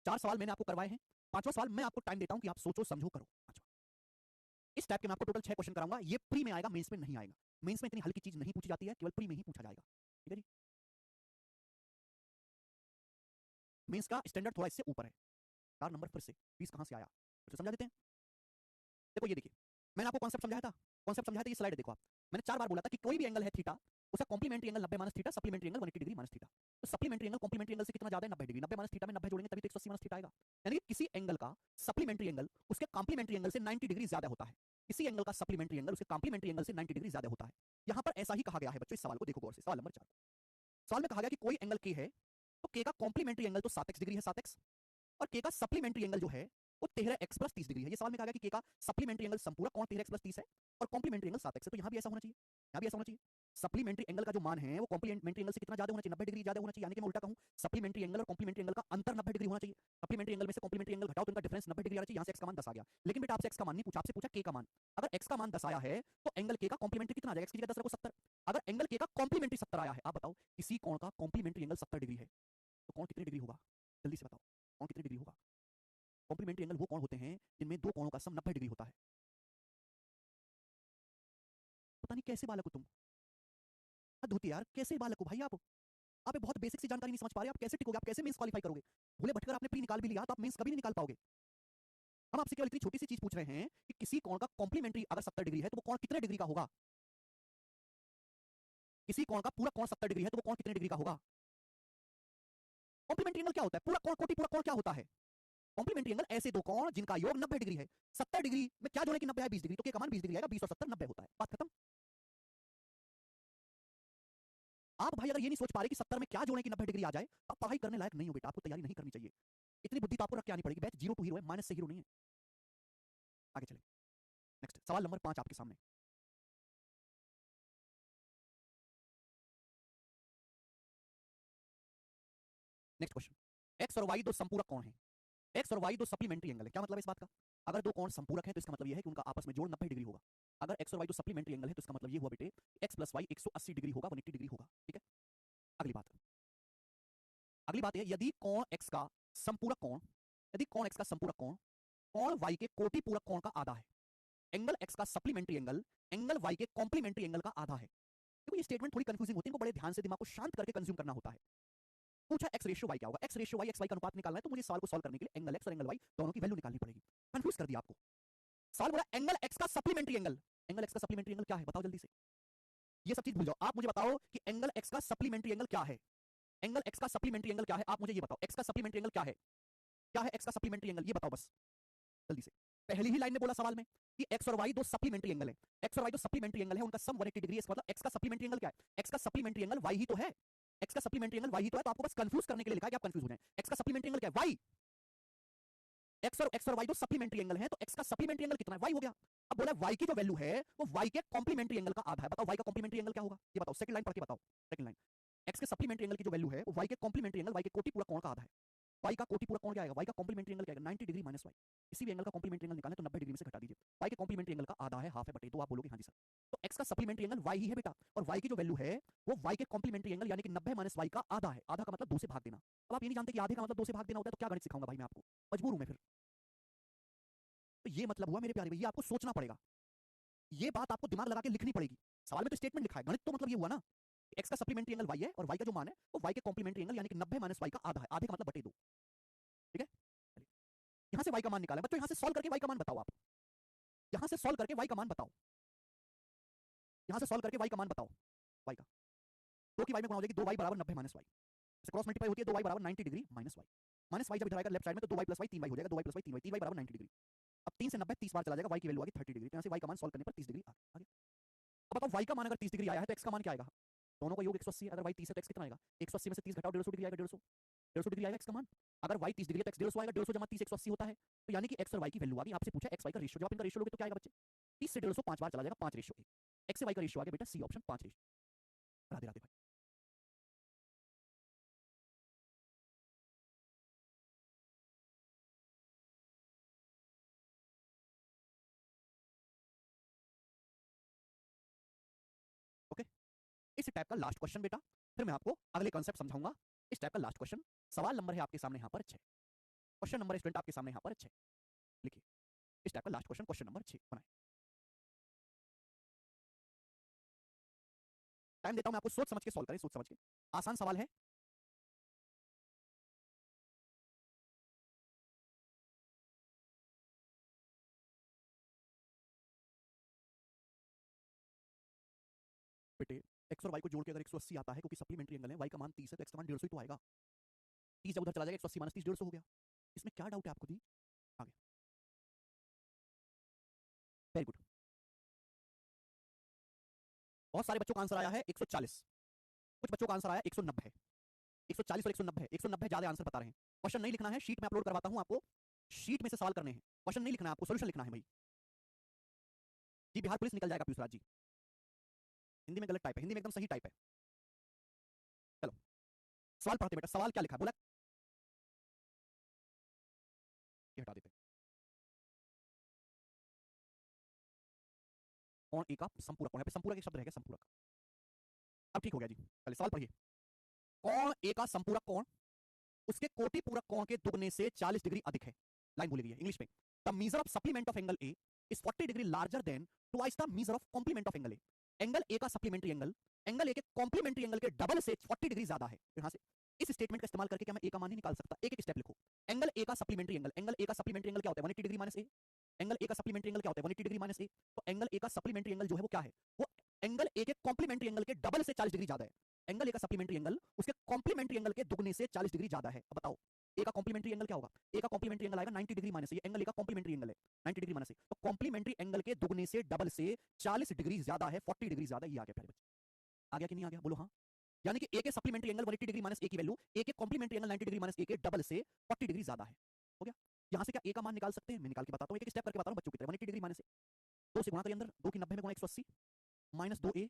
4 सवाल मैंने आपको करवाए हैं, 5वां सवाल मैं आपको टाइम देता हूं कि आप सोचो समझो करो। 5वां, इस टाइप के मैं आपको टोटल 6 क्वेश्चन कराऊंगा। ये प्री में आएगा, मेंस में नहीं आएगा। मेंस में इतनी हल्की चीज नहीं पूछी जाती है, केवल प्री में ही पूछा जाएगा। ठीक है जी, मेंस का स्टैंडर्ड थोड़ा इससे ऊपर है। 4 नंबर फिर से 20 कहां से आया, फिर से समझा देते हैं। देखो ये देखिए, मैंने आपको कॉन्सेप्ट समझाया था, कॉन्सेप्ट समझाया था। ये स्लाइड देखो आप, मैंने 4 बार बोला था कि कोई भी एंगल है थीटा, उसका complementary angle 90 minus theta, supplementary angle 180 degree minus theta. तो सप्लीमेंट्री एंगल कॉम्प्लीमेंट्री एंगल से कितना ज्यादा है? 90 डिग्री। 90 माइनस थीटा में 90 जोड़ेंगे तभी तो 180 माइनस थीटा आएगा। यानी कि किसी एंगल का सप्लीमेंट्री एंगल उसके कॉम्प्लीमेंट्री एंगल से 90 डिग्री ज्यादा होता है। किसी एंगल का सप्लीमेंट्री एंगल उसके कॉम्प्लीमेंट्री एंगल से 90 डिग्री ज्यादा होता है। यहां पर ऐसा ही कहा गया है बच्चों, इस सवाल को देखो गौर से, सवाल नंबर 4। सवाल में कहा गया कि कोई एंगल के है, तो के का कॉम्प्लीमेंट्री एंगल तो 7x डिग्री है, 7x, और के का सप्लीमेंट्री एंगल जो है वो 13x प्लस 30 डिग्री है। ये सवाल में कहा गया कि के का सप्लीमेंट्री एंगल संपूरक कोण 13x प्लस 30 है और कॉम्प्लीमेंट्री एंगल 7x है, तो यहां भी ऐसा होना चाहिए, यहां भी ऐसा होना चाहिए। सप्लीमेंट्री एंगल का जो मान है वो कॉम्प्लीमेंट्री एंगल से कितना ज्यादा होना चाहिए, 90 डिग्री ज्यादा होना चाहिए। यानी कि मैं उल्टा कहूं, सप्लीमेंट्री एंगल और कॉम्प्लीमेंट्री एंगल का अंतर 90 डिग्री होना चाहिए। सप्लीमेंट्री एंगल में से कॉम्प्लीमेंट्री एंगल घटाओ तो उनका डिफरेंस 90 डिग्री आना चाहिए। यहां से x का मान 10 आ गया, लेकिन बेटा आपसे x का मान नहीं पूछा, आपसे पूछा k का मान। अगर x का मान 10 आया है तो एंगल k का कॉम्प्लीमेंट्री कितना आ जाएगा, x की जगह 10 रखो 70। अगर एंगल k का कॉम्प्लीमेंट्री 70 आया है, आप बताओ किसी कोण का कॉम्प्लीमेंट्री एंगल 70 डिग्री है तो कोण कितनी डिग्री होगा, जल्दी से बताओ कोण कितनी डिग्री होगा। कॉम्प्लीमेंट्री एंगल वो कोण होते हैं जिनमें दो कोणों का सम 90 डिग्री होता है। पता नहीं कैसे बालक हो तुम, हद होती है यार, कैसे बालक हो भाई आप बहुत बेसिक सी जानकारी नहीं समझ पा रहे, आप कैसे टिकोगे, आप कैसे मेंस क्वालीफाई करोगे। भूले भटकर आपने प्री निकाल भी लिया तो आप मेंस कभी नहीं निकाल पाओगे। हम आपसे केवल इतनी छोटी सी चीज पूछ रहे हैं कि किसी कोण का कॉम्प्लीमेंट्री अगर 70 डिग्री है तो वो कोण कितने डिग्री का होगा। किसी कोण का पूरा कोण 70 डिग्री है तो वो कोण कितने डिग्री का होगा। कॉम्प्लीमेंट्री एंगल क्या होता है, पूरा कोण कोटि पूरा कोण क्या होता है। कॉम्प्लीमेंट्री एंगल ऐसे दो कोण जिनका योग 90 डिग्री है। 70 डिग्री में क्या जोड़े कि 90 है 20 डिग्री, तो के का मान 20 डिग्री आएगा, 20 और 70 90 होता है, बात खत्म। आप भाई अगर ये नहीं सोच पा रहे कि 70 में क्या जोड़े कि 90 डिग्री आ जाए, आप पढ़ाई करने लायक नहीं हो बेटा, आपको तैयारी नहीं करनी चाहिए। इतनी बुद्धि तो आपको रख के आनी पड़ेगी। बैच 0 टू हीरो है, माइनस से हीरो नहीं है। आगे चले, नेक्स्ट सवाल नंबर 5 आपके सामने। नेक्स्ट क्वेश्चन, एक्स और वाई दो संपूरक कोण हैं। एक्स और वाई दो सप्लीमेंट्री एंगल है। क्या मतलब है इस बात का, अगर दो कोण संपूरक हैं तो इसका मतलब यह है कि उनका आपस में जोड़ 90 डिग्री होगा। अगर एक्स और वाई दो सप्लीमेंट्री एंगल है तो इसका मतलब ये हुआ बेटे एक्स प्लस वाई 180 डिग्री होगा, 180 डिग्री होगा, ठीक है। अगली बात, अगली बात है यदि कोण एक्स का संपूरक कोण, यदि कोण एक्स का संपूरक कोण कोण वाई के कोटि पूरक कोण का आधा है, एंगल एक्स का सप्लीमेंट्री एंगल वाई के कॉम्प्लीमेंट्री एंगल का आधा है। देखो ये स्टेटमेंट थोड़ी कंफ्यूजिंग होती है, इनको बड़े ध्यान से दिमाग को शांत करके कंज्यूम करना होता है। पूछा एक्स रेशियो वाई क्या होगा, X ratio Y X Y का अनुपात निकालना है, तो मुझे सवाल को सॉल्व करने के लिए एंगल एक्स और एंगल वाई दोनों की वैल्यू निकालनी पड़ेगी। कंफ्यूज कर दिया आपको। सवाल बोला एंगल एक्स का सप्लीमेंट्री एंगल, एंगल एक्स का सप्लीमेंट्री एंगल क्या है बताओ जल्दी से। ये सब चीज भूल जाओ, आप मुझे बताओ कि एंगल एक्स का सप्लीमेंट्री एंगल क्या है। एंगल एक्स का सप्लीमेंट्री एंगल क्या है, आप मुझे ये बताओ एक्स का सप्लीमेंट्री एंगल क्या है, क्या है एक्स का सप्लीमेंट्री एंगल, ये बताओ बस जल्दी से। पहली ही लाइन में बोला सवाल में कि एक्स और वाई दो सप्लीमेंट्री एंगल है, एक्स और वाई दो सप्लीमेंट्री एंगल है, उनका सम 180 डिग्री है, इसका मतलब एक्स का सप्लीमेंट्री एंगल क्या है, एक्स का सप्लीमेंट्री एंगल वाई ही तो है, एक्स का सप्लीमेंट्री एंगल वाई ही तो है, तो आपको बस कंफ्यूज करने के लिए लिखा है कि आप कंफ्यूज हो जाएं। एक्स का सप्लीमेंट्री एंगल क्या है, वाई। एक्स और वाई दो सप्लीमेंट्री एंगल है, तो एक्स का सप्लीमेंट्री एंगल कितना है, वाई हो गया। अब बोला वाई की जो वैल्यू है वो वाई के कॉम्प्लीमेंट्री एंगल का आधा है, बताओ वाई का कॉम्प्लीमेंट्री एंगल क्या होगा, ये बताओ सेकंड लाइन पढ़ के बताओ। सेकंड लाइन, एक्स के सप्लीमेंट्री एंगल की जो वैल्यू है वो वाई के कॉम्प्लीमेंट्री एंगल वाई के कोटि पूरा कोण का आधा है। वाई का कोटि पूरा कोण क्या आएगा, वाई का कॉम्प्लीमेंट्री एंगल क्या आएगा 90 डिग्री माइनस वाई। किसी भी एंगल का कॉम्प्लीमेंट्री एंगल निकालना तो 90 डिग्री में से घटा दीजिए, वाई के कॉम्प्लीमेंट्री एंगल का आधा है, हाफ है बटे 2, आप बोलोगे हां जी सर। तो एक्स का सप्लीमेंट्री एंगल वाई ही है बेटा, और वाई की जो वैल्यू है वो वाई के कॉम्प्लीमेंट्री एंगल यानी कि 90 माइनस वाई का आधा है। आधा का मतलब 2 से भाग देना। अब आप ये नहीं जानते कि आधे का मतलब 2 से भाग देना होता है, तो क्या गणित सिखाऊंगा भाई मैं आपको, मजबूर हूं मैं फिर। तो ये मतलब हुआ मेरे प्यारे भैया, आपको सोचना पड़ेगा, ये बात आपको दिमाग लगा के लिखनी पड़ेगी। सवाल में तो स्टेटमेंट लिखा है, गणित तो मतलब ये हुआ ना एक्स का सप्लीमेंट्री एंगल वाई है और वाई का जो मान है वो वाई के कॉम्प्लीमेंट्री एंगल यानी कि 90 माइनस वाई का आधा है, आधे का मतलब बटे 2, ठीक है। यहां से वाई का मान निकाला बच्चों, यहां से सॉल्व करके वाई का मान बताओ आप, यहां से सॉल्व करके वाई का मान बताओ, यहां से सॉल्व करके वाई का मान बताओ। वाई का 2 की वाई में गुणा हो जाएगी, 2y बराबर 90 माइनस वाई, इसे क्रॉस मल्टीप्लाई होती है, 2y बराबर 90 degree minus Y. Minus Y जब इधर आएगा लेफ्ट साइड में तो 2y प्लस वाई 3y हो जाएगा, 2y plus Y 3y, 3y बराबर 90 डिग्री। अब 3 से 90 30 बार चला जाएगा, y की वैल्यू आ गई 30 डिग्री, तो यहां से y का मान सॉल्व करने पर 30 डिग्री आ गया। अब बताओ y का मान अगर 30 डिग्री आया है तो x का मान क्या आएगा, दोनों का योग 180 है, अगर y 30 है तो x कितना आएगा, 180 में से 30 घटाओ 150 डिग्री आएगा, 150 डिग्री आएगा x का मान। अगर y 30 डिग्री है तो x 150 आएगा, 150 जमा 30 180 होता है, तो यानी कि x और y की वैल्यू आ गई। आपसे पूछा x y का रेशियो, जब आप इनका रेशियो लोगे तो क्या आएगा बच्चे, 30 से 150 5 बार चला जाएगा, 5 रेशियो 1, x से y का रेशियो आ गया बेटा C option 5 ratio. Radhe Radhe भाई। ओके, इस टाइप का लास्ट क्वेश्चन बेटा, फिर मैं आपको अगले कॉन्सेप्ट समझाऊंगा। इस टाइप का लास्ट क्वेश्चन, सवाल नंबर है आपके सामने यहाँ पर 6, क्वेश्चन नंबर स्टूडेंट आपके सामने यहाँ पर 6 लिखिए। इस टाइप का लास्ट क्वेश्चन, क्वेश्चन नंबर 6 बनाए। टाइम देता हूं मैं आपको, सोच समझ के सॉल्व करें, सोच समझ के, आसान सवाल है। बेटे एक्स और वाई को जोड़ के अगर 180 आता है, क्योंकि सप्लीमेंट्री एंगल है, वाई का मान 30 है तो एक्स का मान 150 ही तो आएगा। 30 जब उधर चला जाएगा 180 माइनस 30 150 हो गया। इसमें क्या डाउट है आपको दी, आगे वेरी गुड। बहुत सारे बच्चों का आंसर आया है 140, कुछ बच्चों का आंसर आया 190, 140 और 190, 190 ज्यादा आंसर बता रहे हैं। क्वेश्चन नहीं लिखना है, शीट में अपलोड करवाता हूं आपको, शीट में से सवाल करने हैं, क्वेश्चन नहीं लिखना है आपको, सॉल्यूशन लिखना है भाई। जी बिहार पुलिस निकल जाएगा पीयूष राज जी, हिंदी में गलत टाइप है, हिंदी में एकदम सही टाइप है। चलो सवाल पढ़ते बेटा, सवाल क्या लिखा बोला, ये हटा देते। कौन ए का संपूरक कौन है, संपूरक एक शब्द रह गया, संपूरक। अब ठीक हो गया जी, पहले सवाल पढ़िए। कौन ए का संपूरक कोण उसके कोटि पूरक कोण के दुगने से 40 डिग्री अधिक है। लाइन बोली गई है इंग्लिश में, the measure of supplement of angle A is 40 degree larger than twice the measure of complement of angle A. Angle A का सप्लीमेंट्री एंगल ए के कॉम्प्लीमेंट्री एंगल के डबल से 40 डिग्री ज्यादा है। यहां से इस स्टेटमेंट का इस्तेमाल करके क्या मैं ए का मान नहीं निकाल सकता? एक एक स्टेप लिखो। एंगल ए का सप्लीमेंट्री एंगल क्या होता है? 180 degree minus A. Angle A का सप्लीमेंट्री एंगल क्या होता है? 180 डिग्री माइनस ए। तो एंगल ए का सप्लीमेंट्री एंगल जो है वो क्या है? वो एंगल ए के कॉम्प्लीमेंट्री एंगल के डबल से 40 डिग्री ज्यादा है। एंगल ए का सप्लीमेंट्री एंगल उसके कॉम्प्लीमेंट्री एंगल के दुगने से 40 डिग्री ज्यादा है। अब बताओ ए का कॉम्प्लीमेंट्री एंगल क्या होगा? ए का कॉम्प्लीमेंट्री एंगल आएगा 90 डिग्री माइनस, ये एंगल ए का कॉम्प्लीमेंट्री एंगल है 90 डिग्री माइनस। तो कॉम्प्लीमेंट्री एंगल के दुगने से डबल से 40 डिग्री ज्यादा है, 40 डिग्री ज्यादा। ये आ गया प्यारे बच्चे, आ गया कि नहीं आ गया? बोलो हाँ। यानी कि ए के सप्लीमेंट्री एंगल 180 डिग्री माइनस ए की वैल्यू ए के कॉम्प्लीमेंट्री एंगल 90 डिग्री माइनस ए के डबल से 40 डिग्री ज्यादा है। हो गया? यहां से क्या ए का मान निकाल सकते हैं? मैं निकाल के बताता हूं, एक एक स्टेप करके बता रहा हूं बच्चों की तरह। 180 डिग्री माइनस ए 2 से गुणा करिए अंदर, 2 की 90 में गुणा 180 माइनस 2a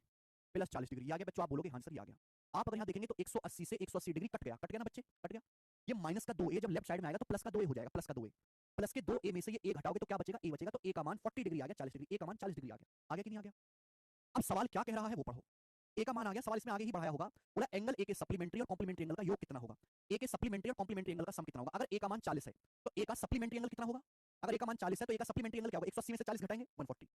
प्लस 40 डिग्री। ये आ गया बच्चों, आप बोलोगे हाँ सर ये आ गया। आप अगर यहां देखेंगे तो 180 से 180 डिग्री कट गया ना बच्चे, कट गया। ये माइनस का 2a जब लेफ्ट साइड में आएगा तो प्लस का 2a हो जाएगा, प्लस का 2a। प्लस के 2a में से ये a घटाओगे तो क्या बचेगा? a बचेगा। तो a का मान 40 डिग्री आ गया, 40 डिग्री। a का मान 40 डिग्री आ गया। आ गया कि नहीं आ गया? अब सवाल क्या कह रहा है वो पढ़ो। ए का मान आ गया, सवाल इसमें आगे ही बढ़ाया होगा। बोला एंगल ए के सप्लीमेंट्री और कॉम्प्लीमेंट्री एंगल का योग कितना होगा? ए के सप्लीमेंट्री और कॉम्प्लीमेंट्री एंगल का सम कितना होगा? अगर ए का मान 40 है तो ए का सप्लीमेंट्री एंगल कितना होगा? अगर ए का मान 40 है तो ए का सप्लीमेंट्री एंगल क्या होगा? 180 में से 40 घटाएंगे 140।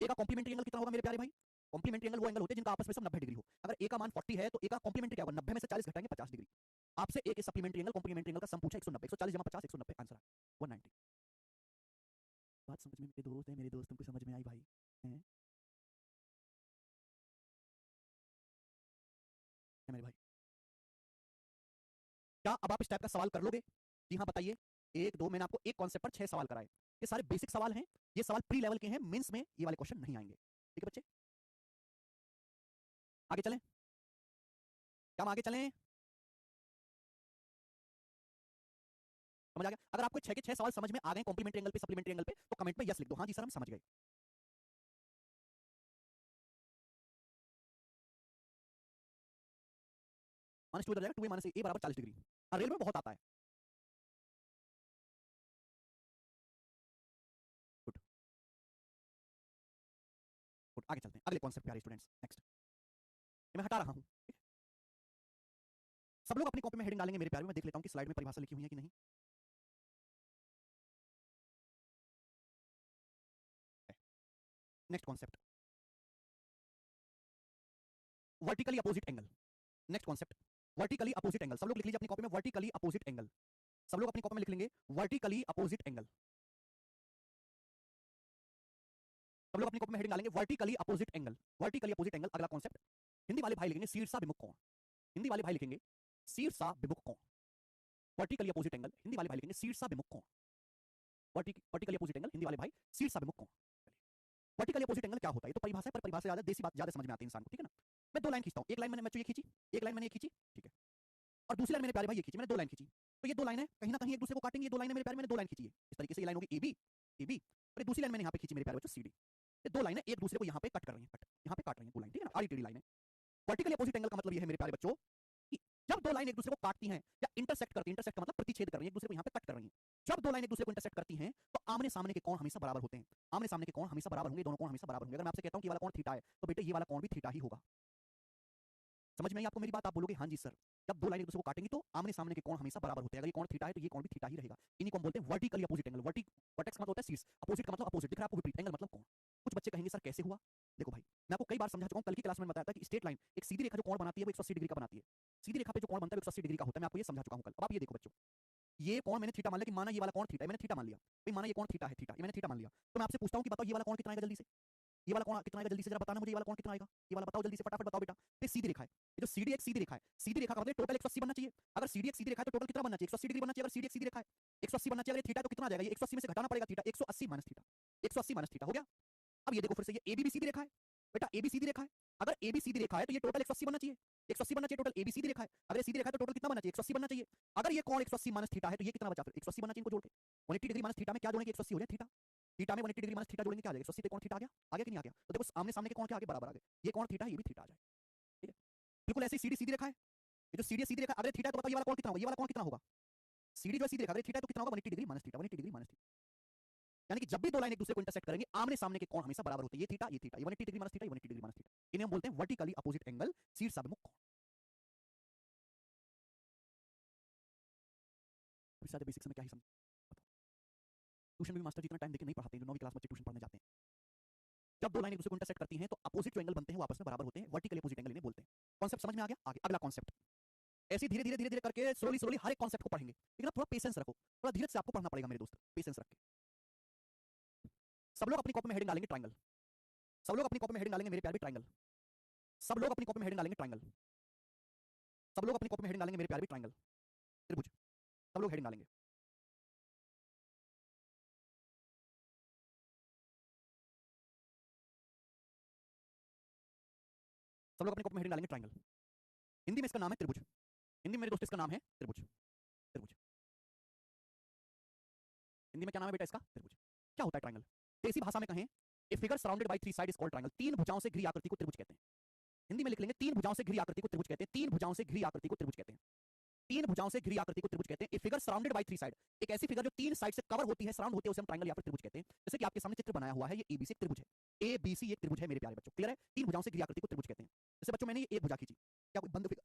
ए का कॉम्प्लीमेंट्री एंगल कितना होगा मेरे प्यारे भाई? कॉम्प्लीमेंट्री एंगल वो एंगल होते हैं जिनका आपस में सब 90 डिग्री हो। अगर ए का मान 40 है तो ए का कॉम्प्लीमेंट्री क्या होगा? 90 में से 40 घटाएंगे 50 डिग्री। आपसे ए के सप्लीमेंट्री एंगल कॉम्प्लीमेंट्री एंगल का सम पूछा 190, 140 जमा 50 190, आंसर 190। बात समझ में मेरे दोस्त है, मेरे दोस्त तुमको समझ में आई भाई हैं? मेरे भाई क्या अब आप इस टाइप का सवाल कर लोगे? जी हाँ बताइए। एक दो, मैंने आपको एक कॉन्सेप्ट पर 6 सवाल कराए। ये सारे बेसिक सवाल हैं, ये सवाल प्री लेवल के हैं, मेंस में ये वाले क्वेश्चन नहीं आएंगे। ठीक है बच्चे, आगे चलें? क्या हम आगे चलें? समझ आ गया? अगर आपको 6 के 6 सवाल समझ में आ गए कॉम्प्लीमेंट्री एंगल पे, सप्लीमेंट्री एंगल पे, तो कमेंट में यस लिख दो, हाँ जी सर हम समझ गए। माइनस 2 इधर जाएगा, 2a माइनस ए बराबर 40 डिग्री। हाँ रेल में बहुत आता है। गुड गुड, आगे चलते हैं अगले कॉन्सेप्ट पे। स्टूडेंट्स नेक्स्ट मैं हटा रहा हूं। सब लोग अपनी कॉपी में हेडिंग डालेंगे मेरे प्यारे। मैं देख लेता हूं कि स्लाइड में परिभाषा लिखी हुई है कि नहीं। Next concept, vertically opposite angle. Next concept, vertically opposite angle. सब लोग लिख लीजिए अपनी कॉपी में वर्टिकली अपोजिट एंगल। सब लोग अपनी कॉपी में लिख लेंगे वर्टिकली अपोजिट एंगल। सब लोग अपनी कॉपी में हेडिंग डालेंगे vertically opposite angle. Vertically opposite angle अगला कॉन्सेप्ट। हिंदी वाले भाई लिखेंगे शीर्षाभिमुख कोण। हिंदी वाले भाई लिखेंगे शीर्षाभिमुख कोण। वर्टिकली अपोजिट एंगल हिंदी वाले भाई लिखेंगे शीर्षाभिमुख कोण। वर्टिकली अपोजिट एंगल हिंदी वाले भाई शीर्षाभिमुख कोण। वर्टिकली अपोजिट एंगल क्या होता है? तो परिभाषा है, पर परिभाषा ज्यादा देसी बात ज्यादा समझ में आती है इंसान को, ठीक है ना? मैं 2 लाइन खींचता हूं, एक लाइन मैंने बच्चों ये खींची, एक लाइन मैंने ये खींची, ठीक है, और दूसरी लाइन मेरे प्यारे भाई ये खींची, मैंने 2 लाइन खींची। तो ये 2 लाइनें कहीं ना कहीं एक दूसरे को काटेंगे। ये 2 लाइनें मेरे प्यारे, मैंने 2 लाइन खींची है इस तरीके से। ये लाइन होगी AB AB, और दूसरी लाइन मैंने यहाँ पे खींची मेरे प्यारे बच्चों CD। ये 2 लाइनें एक दूसरे को यहाँ पे कट कर रही हैं, कट यहाँ पे काट रही हैं 2 लाइन, ठीक है ना? आड़ी टेढ़ी लाइनें। वर्टिकली अपोजिट एंगल का मतलब ये है मेरे प्यारे बच्चों कि जब 2 लाइन एक दूसरे को काटती हैं या इंटरसेक्ट करती हैं, इंटरसेक्ट का मतलब प्रतिच्छेद कर रही हैं, एक दूसरे को यहाँ पे कट कर रही हैं। जब 2 लाइन एक दूसरे को इंटरसेक्ट करती हैं तो आमने सामने के कोण हमेशा बराबर होते हैं। आमने सामने के कोण हमेशा बराबर होंगे, दोनों कोण हमेशा बराबर होंगे। अगर मैं आपसे कहता हूं कि ये वाला कोण थीटा है तो बेटे ये वाला कोण भी थीटा ही होगा। समझ में आई आपको मेरी बात? आप बोलोगे हाँ जी सर। जब 2 लाइन एक दूसरे को काटेंगी तो आमने सामने के कोण हमेशा बराबर होते हैं। अगर ये कोण थीटा है तो ये कोण भी थीटा ही रहेगा। इन्हीं को हम बोलते हैं वर्टिकली अपोजिट एंगल। वर्टेक्स का मतलब होता है शीर्ष, अपोजिट का मतलब अपोजिट, दिख रहा है आपको विपरीत, एंगल मतलब कोण। कुछ बच्चे कहेंगे सर कैसे हुआ? देखो भाई मैं आपको कई बार समझा चुका हूं, कल की क्लास में बताया था कि स्ट्रेट लाइन एक सीधी रेखा जो कोण बनाती है वो 180 डिग्री का बनाती है। सीधी रेखा पे जो कोण बनता है वो 180 डिग्री का होता है। मैं आपको ये समझा चुका हूं कल। अब आप ये देखो बच्चों, ये कोण मैंने थीटा मान लिया, कि माना ये वाला कोण थीटा है, मैंने थीटा मान लिया भाई, माना ये कोण थीटा है, थीटा ये मैंने थीटा मान लिया। तो मैं आपसे पूछता हूं कि बताओ ये वाला कोण कितना आएगा जल्दी से? ये वाला कोण कितना आएगा जल्दी से? जरा बताना मुझे, ये वाला कोण कितना आएगा? ये वाला बताओ जल्दी से, फटाफट बताओ बेटा। ये सीधी रेखा है, ये जो CD एक सीधी रेखा है, सीधी रेखा का मतलब टोटल 180 बनना चाहिए। अगर CD एक सीधी रेखा है तो टोटल कितना बनना चाहिए? 180 डिग्री बनना चाहिए। अगर CD एक सीधी रेखा है 180 बनना चाहिए। अगर थीटा तो कितना आ जाएगा? ये 180 में से घटाना पड़ेगा theta, 180 minus theta, 180 minus theta हो गया। अब ये देखो फिर से, ये AB भी सीधी रेखा है, बेटा ए बी सीधी रेखा है, अगर ए बी सीधी रेखा है तो ये टोटल 180 बनना चाहिए, 180 बनना चाहिए टोटल। ए बी सीधी रेखा है, अगर ये सीधी रेखा है तो टोटल कितना बनना चाहिए, 180 बनना चाहिए। अगर ये कोण 180 माइनस थीटा है तो ये कितना बचा, फिर 180 बनना चाहिए इनको जोड़ के। 180 डिग्री माइनस थीटा में क्या जोड़ेंगे, 180 हो जाए थीटा। थीटा में 180 डिग्री माइनस थीटा जोड़ेंगे क्या आ जाएगा, 180 कोण थीटा आ गया, आ गया कि नहीं आ गया। तो देखो आमने सामने के कोण के आगे बराबर आ गए, ये कोण थीटा है, ये भी थीटा आ जाए, ठीक है। बिल्कुल ऐसे सीधी सीधी रेखा है, ये जो सीधी सीधी रेखा, अगर थीटा है तो बताओ ये वाला कोण कितना होगा, ये वाला कोण कितना होगा, सीधी जो सीधी रेखा, अगर थीटा है तो कितना होगा, 180 degree minus theta, 180 degree minus theta. यानी कि जब भी दो लाइन एक दूसरे को इंटरसेक्ट करेंगे, आमने सामने के कोण हमेशा बराबर होते हैं, ये थीटा, ये थीटा, ये 180 डिग्री माइनस थीटा, ये 180 डिग्री माइनस थीटा। इन्हें हम बोलते हैं वर्टिकली अपोजिट एंगल, शीर्षाभिमुख कोण। अभी बेसिक्स में क्या ही समझ, ट्यूशन में मास्टर जितना टाइम देके नहीं पढ़ाते हैं, जो 9वीं क्लास बच्चे ट्यूशन पढ़ने जाते हैं। जब दो लाइन एक दूसरे को इंटरसेक्ट करती हैं तो अपोजिट जो एंगल बनते हैं वो आपस में बराबर होते हैं, वर्टिकली अपोजिट एंगल इन्हें बोलते हैं। कॉन्सेप्ट समझ में आ गया, आगे अगला कॉन्सेप्ट। ऐसे धीरे धीरे धीरे धीरे करके स्लोली स्लोली हर एक कॉन्सेप्ट को पढ़ेंगे, लेकिन थोड़ा पेशेंस रखो, थोड़ा धीरे से आपको पढ़ना पड़ेगा मेरे दोस्त, पेशेंस रख के। सब लोग अपनी कॉपी में हेडिंग डालेंगे ट्रायंगल, सब लोग अपनी कॉपी में हेडिंग डालेंगे मेरे प्यारे भी ट्रायंगल, सब लोग अपनी कॉपी में हेडिंग डालेंगे ट्रायंगल, सब लोग अपनी कॉपी में हेडिंग डालेंगे मेरे प्यारे भी ट्रायंगल, त्रिभुज, सब लोग हेडिंग डालेंगे। सब लोग अपनी कॉपी में हेडिंग डालेंगे ट्रायंगल। हिंदी में इसका नाम है त्रिभुज, हिंदी में मेरे दोस्त इसका नाम है त्रिभुज, त्रिभुज। हिंदी में क्या नाम है बेटा इसका, त्रिभुज। क्या होता है ट्रायंगल, देसी भाषा में कहें, a figure surrounded by three side is called triangle. तीन भुजाओं से घिरी आकृति को त्रिभुज कहते हैं। हिंदी में लिख लेंगे, तीन भुजाओं से घिरी आकृति को त्रिभुज कहते हैं, तीन भुजाओं से घिरी आकृति को त्रिभुज कहते हैं, तीन भुजाओं से घिरी आकृति को त्रिभुज कहते हैं। A figure surrounded by three side, एक ऐसी फिगर जो तीन साइड से कवर होती है, सराउंड होती है, उसे हम ट्रायंगल या फिर त्रिभुज कहते हैं। जैसे कि आपके सामने चित्र बनाया हुआ है, ये एबीसी त्रिभुज है, एबीसी एक त्रिभुज है मेरे प्यारे बच्चों, क्लियर है। तीन भुजाओं से घिरी आकृति को त्रिभुज कहते हैं। जैसे बच्चों मैंने ये एक भुजा खींची, क्या कोई बंद फिगर,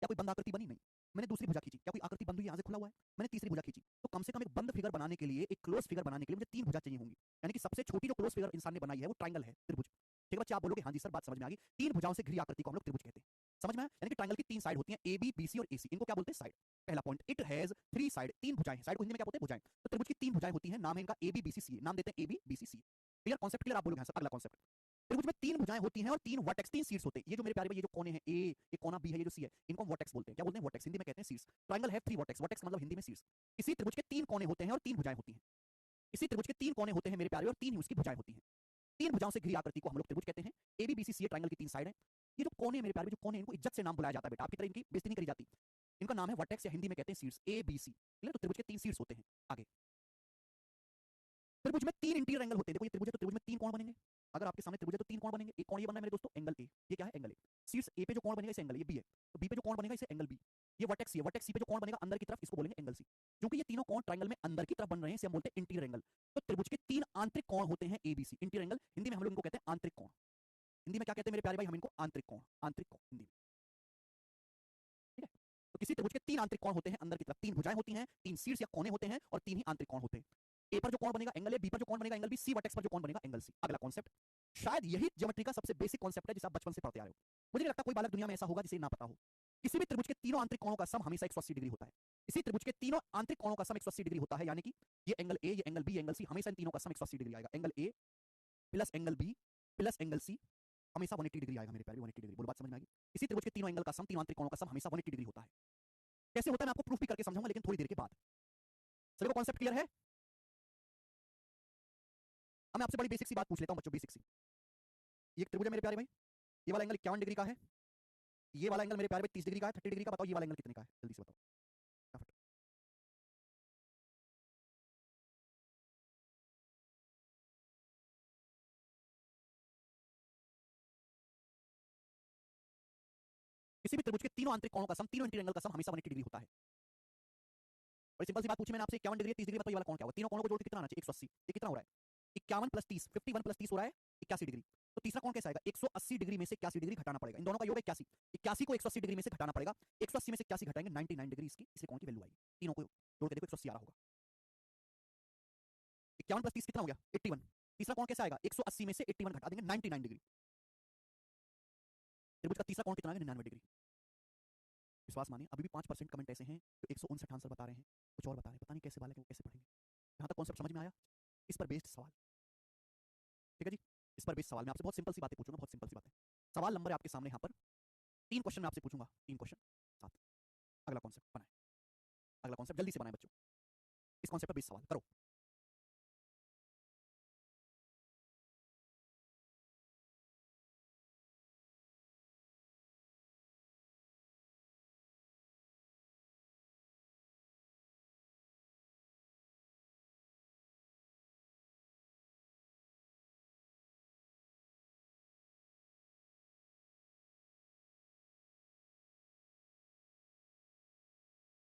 क्या कोई बंद आकृति बनी, नहीं। मैंने दूसरी भुजा खींची, क्या कोई आकृति बंद हुई, यहाँ से खुला हुआ है। मैंने तीसरी भुजा खींची, तो कम से कम एक बंद फिगर बनाने के लिए, एक क्लोज फिगर बनाने के लिए मुझे तीन भुजा चाहिए होंगी। यानी कि सबसे छोटी जो क्लोज फिगर इंसान ने बनाई है वो ट्रायंगल है, त्रिभुज। ठीक है बच्चे, आप बोलोगे हाँ जी सर बात समझ में आ गई। तीन भुजाओं से घिरी आकृति को हम लोग त्रिभुज कहते हैं, समझ में आया। यानी कि ट्रायंगल की तीन साइड होती हैं, ए बी बी सी और ए सी, इनको क्या बोलते हैं, साइड। पहला point, it has three side, तीन भुजाएं हैं, साइड को हिंदी में क्या बोलते हैं, भुजाएं। तो त्रिभुज की तीन भुजाएं होती हैं, नाम है इनका ए बी बी सी सी, नाम देते हैं A B B C C. Clear concept, clear आप बोलोगे हाँ सर। अगला कॉन्सेप्ट, त्रिभुज में तीन भुजाएं होती हैं और तीन वर्टेक्स, तीन शीर्ष होते हैं। ये जो मेरे प्यारे भाई, ये जो कोने हैं ए, ये कोना बी है, ये जो सी है, इनको हम वर्टेक्स बोलते हैं। क्या बोलते हैं, वर्टेक्स, हिंदी में कहते हैं शीर्ष। Triangle have three vertex, vertex मतलब हिंदी में शीर्ष। इसी त्रिभुज के तीन कोने होते हैं और तीन भुजाएं होती हैं, इसी त्रिभुज के तीन कोने होते हैं मेरे प्यारे, और तीन ही उसकी भुजाएं होती हैं। तीन भुजाओं से घिरी आकृति को हम लोग त्रिभुज कहते हैं। A B B C C triangle की तीन साइड है। ये जो कोने मेरे प्यारे, जो कोने, इनको इज्जत से नाम बुलाया जाता है बेटा, आपकी तरह इनकी बेइज्जती नहीं करी जाती। इनका नाम है वर्टेक्स, या हिंदी में कहते हैं शीर्ष, ए बी सी। क्लियर, तो त्रिभुज के तीन शीर्ष होते हैं। आगे, त्रिभुज में तीन इंटीरियर एंगल होते हैं। देखो ये त्रिभुज है तो त्रिभुज में तीन कोण बनेंगे। अगर आपके सामने त्रिभुज है तो तीन कोण बनेंगे। एक कोण ये बनना है मेरे दोस्तों, एंगल ए, ये क्या है, एंगल ए। शीर्ष ए पे जो कोण बनेगा इसे एंगल, ये बी है, तो बी पे जो कोण बनेगा इसे एंगल बी। ये वर्टेक्स सी है, वर्टेक्स सी पे जो कोण बनेगा अंदर की तरफ, इसको बोलेंगे एंगल सी। क्योंकि ये तीनों कोण ट्रायंगल में अंदर की तरफ बन रहे हैं, इसे हम बोलते हैं इंटीरियर एंगल। तो त्रिभुज के तीन आंतरिक कोण होते हैं, A B C, interior angle. Hindi में हम लोग इनको कहते हैं आंतरिक कोण। हिंदी में क्या कहते हैं मेरे प्यारे भाई, हम इनको आंतरिक कोण, आंतरिक कोण हिंदी में, ठीक है। तो किसी त्रिभुज के तीन आंतरिक कोण होते हैं अंदर की तरफ, तीन भुजाएं होती हैं, तीन शीर्ष या कोने होते हैं, और तीन ही आंतरिक कोण होते हैं। ए पर जो कोण बनेगा एंगल ए, बी पर जो कोण बनेगा एंगल बी, सी वर्टेक्स पर जो कोण बनेगा एंगल सी। अगला कॉन्सेप्ट, शायद यही ज्योमेट्री का सबसे बेसिक कॉन्सेप्ट है जिसे आप बचपन से पढ़ते आ रहे हो। मुझे नहीं लगता कोई बालक दुनिया में ऐसा होगा जिसे ना पता हो। किसी भी त्रिभुज के तीनों आंतरिक कोणों का सम हमेशा 180 डिग्री होता है। इसी त्रिभुज के तीनों आंतरिक कोणों का सम 180 डिग्री होता है, यानी कि ये एंगल ए, ये एंगल बी, एंगल सी, हमेशा इन तीनों का सम 180 डिग्री आएगा। Angle A plus angle B plus angle C हमेशा 180 डिग्री आएगा मेरे प्यारे, 180 डिग्री। बोलो बात समझ में आएगी। इसी त्रिभुज के तीनों एंगल का सम, तीनों आंतरिक कोणों का सम हमेशा 180 डिग्री होता है। कैसे होता है मैं आपको प्रूफ भी करके समझाऊंगा, लेकिन थोड़ी देर के बाद। सभी को कॉन्सेप्ट क्लियर है? अब मैं आपसे बड़ी बेसिक सी बात पूछ लेता हूं बच्चों, बेसिक सी। ये एक त्रिभुज है मेरे प्यारे भाई, ये वाला एंगल 51 डिग्री का है, ये वाला एंगल मेरे प्यारे भाई 30 डिग्री का है, 30 डिग्री का। बताओ ये वाला एंगल कितने का है, जल्दी से बताओ। किसी भी त्रिभुज के तीनों आंतरिक कोणों का सम, तीनों इंटीरियर एंगल का सम हमेशा 180 डिग्री होता है। बड़ी सिंपल सी बात पूछी मैंने आपसे, 51 डिग्री 30 डिग्री, बताओ ये वाला कोण क्या होगा। तीनों कोणों को जोड़ के कितना आना चाहिए, 180। ये कितना हो रहा है, 51 प्लस 30, 51 प्लस 30 हो रहा है 81 डिग्री। तो तीसरा कोण कैसा आएगा, 180 डिग्री में से 81 डिग्री घटाना पड़ेगा। इन दोनों का योग है 81, 81 को 180 डिग्री में से घटाना पड़ेगा। 180 में से 81 घटाएंगे 99 डिग्री, इसकी इस कोण की वैल्यू आएगी। तीनों को जोड़ के देखो 180 आ रहा होगा। 51 प्लस 30 कितना हो गया, 81। तीसरा कोण कैसा आएगा, 180 में से 81 घटा देंगे 99 डिग्री। त्रिभुज का तीसरा कोण कितना आएगा, 99 डिग्री। विश्वास मानिए अभी भी 5% कमेंट ऐसे हैं जो 159 आंसर बता रहे हैं, कुछ और बता रहे हैं, पता नहीं कैसे बालक है वो, कैसे पढ़ेंगे। यहाँ तक कॉन्सेप्ट समझ में आया? इस पर बेस्ड सवाल, ठीक है जी। इस पर बेस्ड सवाल मैं आपसे बहुत सिंपल सी बातें पूछूंगा, बहुत सिंपल सी बातें। सवाल नंबर है आपके सामने यहाँ पर, 3 क्वेश्चन मैं आपसे पूछूंगा, 3 क्वेश्चन साथ। अगला कॉन्सेप्ट बनाए, अगला कॉन्सेप्ट जल्दी से बनाए बच्चों, इस कॉन्सेप्ट पर बेस्ड सवाल करो।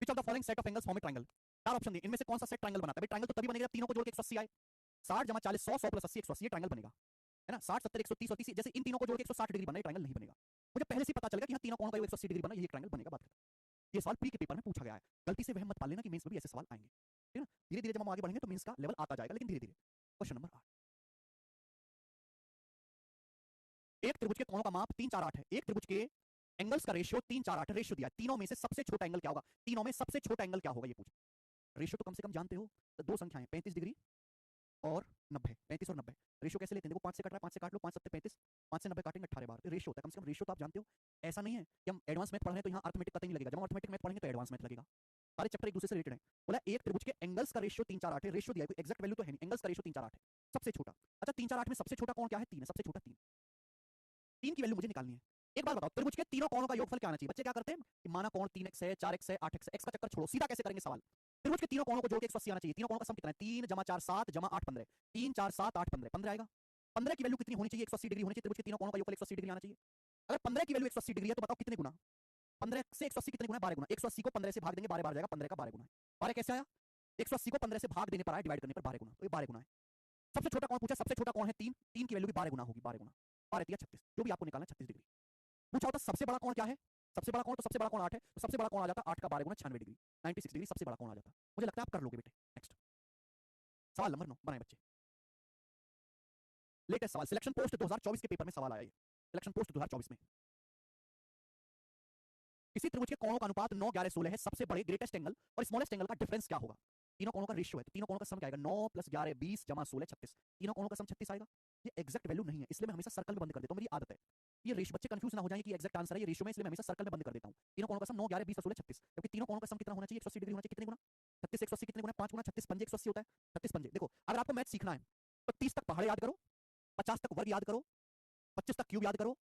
Which of the following set of angles form A triangle. चार ऑप्शन दिए, इनमें से कौन सा सेट ट्रायंगल बनाता है? भाई ट्रायंगल तो तभी बनेगा जब तीनों को जोड़ के 180 आए। 60 जमा 40 100 100 प्लस 80 180 ये ट्रायंगल बनेगा, है ना। 60 70 130 और 30 जैसे इन तीनों को जोड़ के 160 डिग्री बना, ये ट्रायंगल नहीं बनेगा। मुझे पहले से ही पता चल गया कि हाँ तीनों कोणों का योग 180 डिग्री बना, ये ट्रायंगल बनेगा। बात खत्म। ये सवाल प्री के पेपर में पूछा गया है, गलती से वह मत पाल लेना कि मेंस में भी ऐसे सवाल आएंगे, ठीक है ना। धीरे धीरे जब हम आगे बढ़ेंगे तो मेंस का लेवल आता जाएगा, लेकिन धीरे धीरे। क्वेश्चन नंबर 8, एक त्रिभुज के कोणों का माप 3 4 8 है। एक त्रिभुज के एंगल्स का रेशियो 3 4 8 रेशियो दिया है। तीनों में से सबसे छोटा एंगल क्या होगा? तीनों में सबसे छोटा एंगल क्या होगा ये पूछा। रेशियो तो कम से कम जानते हो, तो दो संख्याएं 35 डिग्री और 90, 35 और 90। रेशियो कैसे लेते हैं? देखो 5 से कट रहा है, 5 से काट लो, 5 7 35, 5 से 90 काटेंगे 18 बार। रेशियो होता है, कम से कम रेशियो तो आप जानते हो। ऐसा नहीं है कि हम एडवांस मैथ पढ़ रहे हैं तो यहाँ अर्थमेटिक कतई नहीं लगेगा। जब हम अर्थमेटिक मैथ पढ़ेंगे तो एडवांस मैथ लगेगा। सारे चैप्टर एक दूसरे से रिलेटेड है। बोला एक त्रिभुज के एंगल्स का रेशियो 3 4 8 है। रेशियो दिया है, कोई एग्जैक्ट वैल्यू तो है नहीं। एंगल्स का रेशियो 3 4 8 है, सबसे छोटा। अच्छा 3 4 8 में सबसे छोटा कोण क्या है? 3 है, सबसे छोटा 3। 3 की वैल्यू मुझे निकालनी है। एक बात बताओ, त्रिभुज के तीनों कोणों का योगफल क्या आना चाहिए? बच्चे क्या करते हैं कि माना कोण 3x है, 4x है, 8x है। x का चक्कर छोड़ो, सीधा कैसे करेंगे सवाल? त्रिभुज के तीनों कोणों को जोड़ के 180 आना चाहिए। तीनों कोणों का सम कितना है? 3 जमा 4 7 जमा 8 15। 3 4 7 8 15, 15 आएगा। 15 की वैल्यू कितनी होनी चाहिए? 180 डिग्री होनी चाहिए। त्रिभुज के तीनों कोणों का योगफल 180 डिग्री आना चाहिए। अगर 15 की वैल्यू 180 डिग्री है तो बताओ कितने गुना? 15 से 180 कितने गुना? 12 गुना। 180 को 15 से भाग देंगे, 12 बार जाएगा, 15 का 12 गुना है। 12 कैसे आया? 180 को 15 से भाग देने पर आया, डिवाइड करने पर 12 गुना, तो ये 12 गुना है। सबसे छोटा कौन पूछा? सबसे छोटा कौन है? 3। 3 की वैल्यू भी 12 गुना होगी, 12 गुना 12 3 36, जो भी आपको निकालना 36 डिग्री। पूछा होता सबसे बड़ा कौन क्या है? सबसे बड़ा कौन, तो सबसे बड़ा कौन 8 है, तो सबसे बड़ा कौन आ जाता 8 का 12 गुना 96 डिग्री, 96 डिग्री सबसे बड़ा कौन आ जाता। मुझे लगता है आप कर लोगे बेटे। नेक्स्ट सवाल नंबर 9 बनाए बच्चे। लेटेस्ट सवाल, सिलेक्शन पोस्ट 2024 के पेपर में सवाल आया ये। सिलेक्शन पोस्ट 2024 में किसी त्रिभुज के कोणों का अनुपात 9 11 16 है। सबसे बड़े ग्रेटेस्ट एंगल और स्मॉलेस्ट एंगल का डिफरेंस क्या होगा? तीनों कोणों का रेशियो है, तो तीनों कोणों का सम क्या आएगा? 9 + 11 20 जमा 16 36। तीनों कोणों का सम 36 आएगा। ये एग्जैक्ट वैल्यू नहीं है, इसलिए मैं हमेशा सर्कल में बंद कर देता हूं, मेरी आदत है। ये रेशियो, बच्चे कंफ्यूज ना हो जाएं कि एग्जैक्ट आंसर है ये रेशियो में, इसलिए मैं हमेशा सर्कल में बंद कर देता हूं। तीनों कोणों का सम 9 11 20 और 16 36, जबकि तीनों कोणों का सम कितना होना चाहिए? 180 डिग्री होना चाहिए। कितने गुना? 36 180 कितने गुना? 5 गुना। 36 पंजे 180 होता है। 36 पंजे, देखो अगर आपको मैथ सीखना है तो 30 तक पहाड़े याद करो, 50 तक वर्ग याद करो, 25 तक क्यूब याद करो।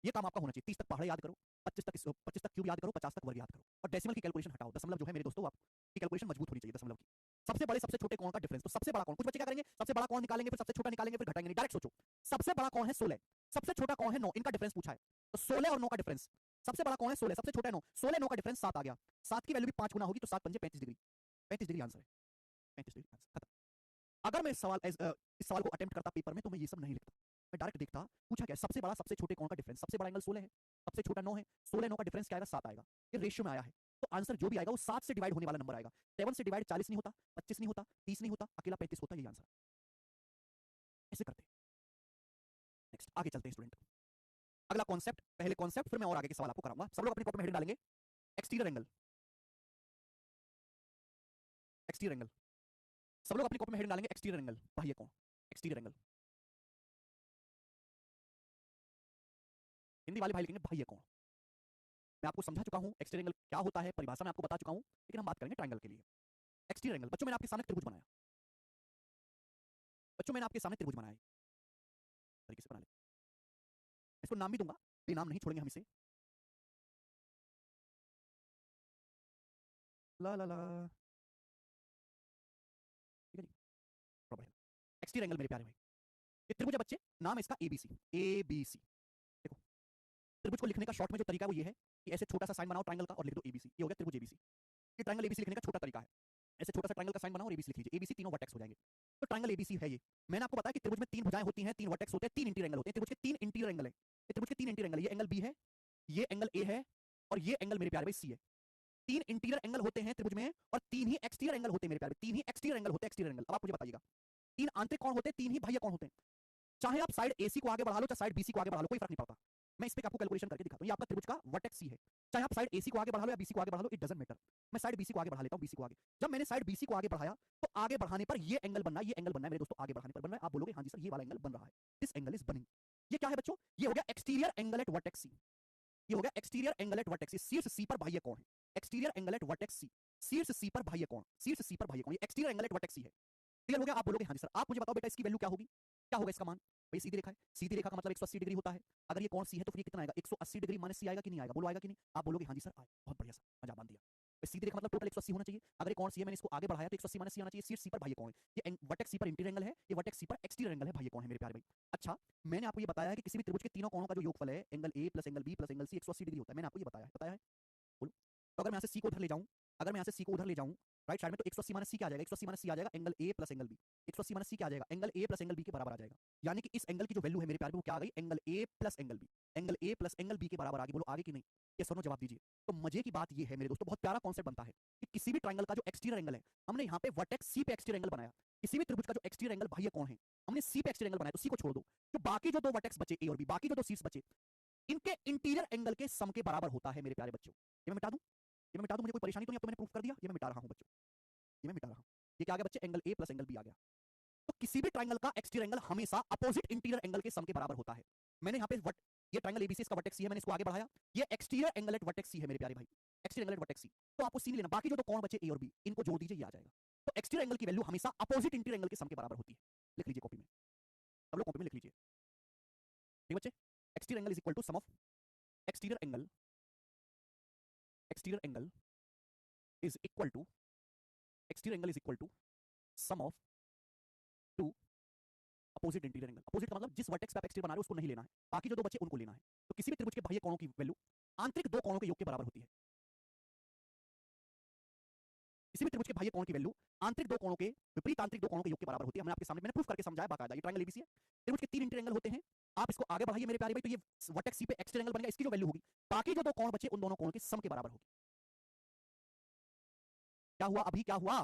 ये काम आपका होना चाहिए। 30 तक पहाड़े याद करो, 25 तक क्यूब याद करो, 50 तक वर्ग याद करो, और डेसिमल की कैलकुलेशन हटाओ। दशमलव जो है मेरे दोस्तों, आपकी कैलकुलेशन मजबूत होनी चाहिए दशमलव की। सबसे बड़े सबसे छोटे कोण का डिफरेंस, तो सबसे बड़ा कोण, कुछ बच्चे क्या करेंगे? सबसे बड़ा कोण निकालेंगे, फिर सबसे छोटा निकालेंगे, फिर घटाएंगे नहीं। डायरेक्ट सोचो, सबसे बड़ा कोण है 16, सबसे छोटा कोण है 9, इनका डिफरेंस पूछा है, तो 16 और 9 का डिफरेंस। सबसे बड़ा कोण है 16, सबसे छोटा है 9, 16 9 का डिफरेंस 7 आ गया। 7 की वैल्यू भी 5 गुना होगी, तो 7 पंजे 35 डिग्री, 35 डिग्री आंसर है, 35 डिग्री आंसर खत्म। अगर मैं इस सवाल को अटेम्प्ट करता पेपर में तो मैं ये सब नहीं लिखता, मैं डायरेक्ट देखता पूछा क्या है, सबसे बड़ा सबसे छोटे कोण का डिफरेंस। सबसे बड़ा एंगल 16 है, सबसे छोटा 9 है, 16 9 का डिफरेंस क्या आएगा? 7 आएगा। ये रेशियो में आया है, तो आंसर जो भी आएगा वो 7 से डिवाइड होने वाला नंबर आएगा। 7 से डिवाइड 40 नहीं होता, 25 नहीं होता, 30 नहीं होता, अकेला 35 होता। यही आंसर ऐसे करते। नेक्स्ट आगे चलते हैं स्टूडेंट। अगला कॉन्सेप्ट, पहले कॉन्सेप्ट फिर मैं और आगे के सवाल आपको कराऊंगा। सब लोग अपनी कॉपी में हेडिंग डालेंगे एक्सटीरियर एंगल। एक्सटीरियर एंगल, सब लोग अपनी कॉपी में हेडिंग डालेंगे एक्सटीरियर एंगल, बाह्य कोण, एक्सटीरियर एंगल। हिंदी वाले भाई लिखेंगे बाह्य कोण। मैं आपको समझा चुका हूं एक्सटीरियर एंगल क्या होता है, परिभाषा में आपको बता चुका हूं, लेकिन हम बात करेंगे ट्रायंगल के लिए। एक्सटीरियर एंगल, बच्चों मैंने आपके सामने त्रिभुज बनाया, बच्चों मैंने आपके सामने त्रिभुज बनाया, तरीके से बना ले। इसको नाम भी दूंगा, ये नाम नहीं छोड़ेंगे हम इसे। ला ला ला, ठीक है जी, प्रॉपर है। एक्सटीरियर एंगल मेरे प्यारे भाई, ये त्रिभुज है बच्चे, नाम है इसका एबीसी। एबीसी, देखो त्रिभुज को लिखने का शॉर्ट में जो तरीका है वो ये है कि ऐसे छोटा सा साइन बनाओ ट्रायंगल का और लिख दो एबीसी, ये हो गया त्रिभुज एबीसी। ये ट्रायंगल एबीसी लिखने का छोटा तरीका है, ऐसे छोटा सा ट्रायंगल का साइन बनाओ और एबीसी लिख लीजिए, एबीसी तीनों वर्टेक्स हो जाएंगे, तो ट्रायंगल एबीसी है ये। मैंने आपको बताया कि त्रिभुज में 3 भुजाएं होती हैं, 3 वर्टेक्स होते हैं, 3 इंटीरियर एंगल होते हैं। त्रिभुज के 3 इंटीरियर एंगल है, ये त्रिभुज के 3 इंटीरियर एंगल, ये एंगल बी है, ये एंगल ए है, और ये एंगल मेरे प्यारे भाई सी है। 3 इंटीरियर एंगल होते हैं त्रिभुज में, और 3 ही एक्सटीरियर एंगल होते हैं मेरे प्यारे, 3 ही एक्सटीरियर एंगल होते हैं। एक्सटीरियर एंगल, अब आप मुझे बताइएगा 3 आंतरिक कोण होते हैं, 3 ही बाह्य कोण होते हैं। चाहे आप साइड एसी को आगे बढ़ा लो, चाहे साइड बीसी को आगे बढ़ा लो, कोई फर्क नहीं पड़ता। मैं इस पे आपको कैलकुलेशन करके दिखाता हूं। ये आपका त्रिभुज का वर्टेक्स सी है, चाहे आप साइड एसी को आगे बढ़ा लो या बीसी को आगे बढ़ा लो, इट डजंट मैटर। मैं साइड बीसी को आगे बढ़ा लेता हूं, बीसी को आगे। जब मैंने साइड बीसी को आगे बढ़ाया तो आगे बढ़ाने पर ये एंगल बनना है, ये एंगल बनना है मेरे दोस्तों, आगे बढ़ाने पर बन रहा है। आप बोलोगे हां जी सर ये वाला एंगल बन रहा है, दिस एंगल इज बनिंग। ये क्या है बच्चों? ये हो गया एक्सटीरियर एंगल एट वर्टेक्स सी, ये हो गया exterior angle at vertex C. शीर्ष सी पर बाह्य कोण है, exterior angle at vertex C, शीर्ष सी पर बाह्य कोण, शीर्ष सी पर बाह्य कोण, ये एक्सटीरियर एंगल एट वर्टेक्स सी है। क्लियर हो गया? आप बोलोगे हां जी सर। आप मुझे बताओ बेटा इसकी वैल्यू क्या होगी, क्या होगा इसका मान? भाई सीधी रेखा है, सीधी रेखा का मतलब 180 डिग्री होता है। अगर ये कोण सी है तो फिर ये कितना आएगा? 180 डिग्री माइनस सी आएगा कि नहीं आएगा? बोलो आएगा कि नहीं? आप बोलोगे हां जी सर आए, बहुत बढ़िया सर, मजा बांध दिया। सीधी रेखा मतलब टोटल 180 होना चाहिए। अगर ये कोण सी है, मैंने इसको आगे बढ़ाया तो 180 माइनस सी आना चाहिए। शीर्ष सी पर बाह्य कोण है, ये वर्टेक्स सी पर इंटीरियर एंगल है, ये वर्टेक्स सी पर एक्सटीरियर एंगल है, बाह्य कोण है मेरे प्यारे भाई। अच्छा मैंने आपको ये बताया है कि किसी भी त्रिभुज के तीनों कोणों का जो योगफल है angle A plus angle B plus angle C 180 degree होता है। मैंने आपको ये बताया है, बताया है? बोलो। तो अगर मैं यहां से सी को उधर ले जाऊं अगर मैं यहाँ से सी को उधर ले जाऊँ राइट साइड में, तो 180 माइनस सी क्या आ जाएगा, 180 माइनस सी आ जाएगा angle A plus angle B. 180 minus C क्या आ जाएगा, angle A plus angle B के बराबर आ जाएगा। यानी कि इस एंगल की जो वैल्यू है मेरे प्यारे, वो क्या आ गई, angle A plus angle B. Angle A plus angle B के बराबर आ गई। बोलो आगे कि नहीं, ये सर जवाब दीजिए। तो मजे की बात ये है मेरे दोस्तों, बहुत प्यारा कॉन्सेप्ट बनता है कि किसी भी ट्राइंगल का जो एक्सटीरियर एंगल है, हमने यहाँ पे वर्टेक्स सी पे एक्सटीरियर एंगल बनाया। किसी भी त्रिभुज का जो एक्सटीरियर एंगल बाह्य कोण है, हमने सी पे एक्सटीरियर एंगल बनाया, तो सी को छोड़ दो, तो बाकी जो दो वर्टेक्स बचे ए और बी, बाकी जो दो शीर्ष बचे, इनके इंटीरियर एंगल के सम के बराबर होता है मेरे प्यारे बच्चों। ये मैं मिटा दूं, ये मैं मिटा दूं, मुझे कोई परेशानी तो नहीं, अब तो मैंने प्रूफ कर दिया। ये मैं मिटा रहा हूं बच्चों, ये मैं मिटा रहा हूं। ये क्या आ गया बच्चे, angle A plus angle B आ गया। तो किसी भी ट्राइंगल का एक्सटीरियर एंगल हमेशा अपोजिट इंटीरियर एंगल के सम के बराबर होता है। मैंने यहाँ पे ये ट्राइंगल एबीसी इसका वर्टेक्स सी है, मैंने इसको आगे बढ़ाया, ये एक्सटीरियर एंगल एट वर्टेक्स सी है मेरे प्यारे भाई, एक्सटीरियर एंगल एट वर्टेक्स सी। तो आपको सी नहीं लेना, बाकी जो दो कोण बचे ए और बी, इनको जोड़ दीजिए, ये आ जाएगा। तो एक्सटीरियर एंगल की वैल्यू हमेशा अपोजिट इंटीरियर एंगल के सम के बराबर होती है। लिख लीजिए कॉपी में, सब लोग कॉपी में लिख लीजिए, ठीक बच्चे। Exterior angle is equal to sum of exterior angle, exterior angle is equal to, exterior angle is equal to sum of two opposite interior angle। Opposite का मतलब जिस वर्टेक्स पे आप एक्सटीरियर बना रहे हो उसको नहीं लेना है, बाकी जो दो बचे उनको लेना है। तो किसी भी त्रिभुज के बाह्य कोणों की वैल्यू आंतरिक दो कोणों के योग के बराबर होती है। किसी भी त्रिभुज के बाह्य कोण की वैल्यू आंतरिक दो कोणों के विपरीत आंतरिक दो कोणों के योग के बराबर होती है। हमने आपके सामने मैंने प्रूफ करके समझाया बाकायदा। ये ट्रायंगल एबीसी है, त्रिभुज के तीन इंटीरियर एंगल होते हैं। आप इसको आगे बढ़ाइए मेरे प्यारे भाई, तो ये वर्टेक्स सी पे एक्सटीरियर एंगल बन गया, इसकी जो वैल्यू होगी बाकी जो दो कोण बचे उन दोनों कोणों के सम के बराबर होगी। क्या हुआ अभी, क्या हुआ,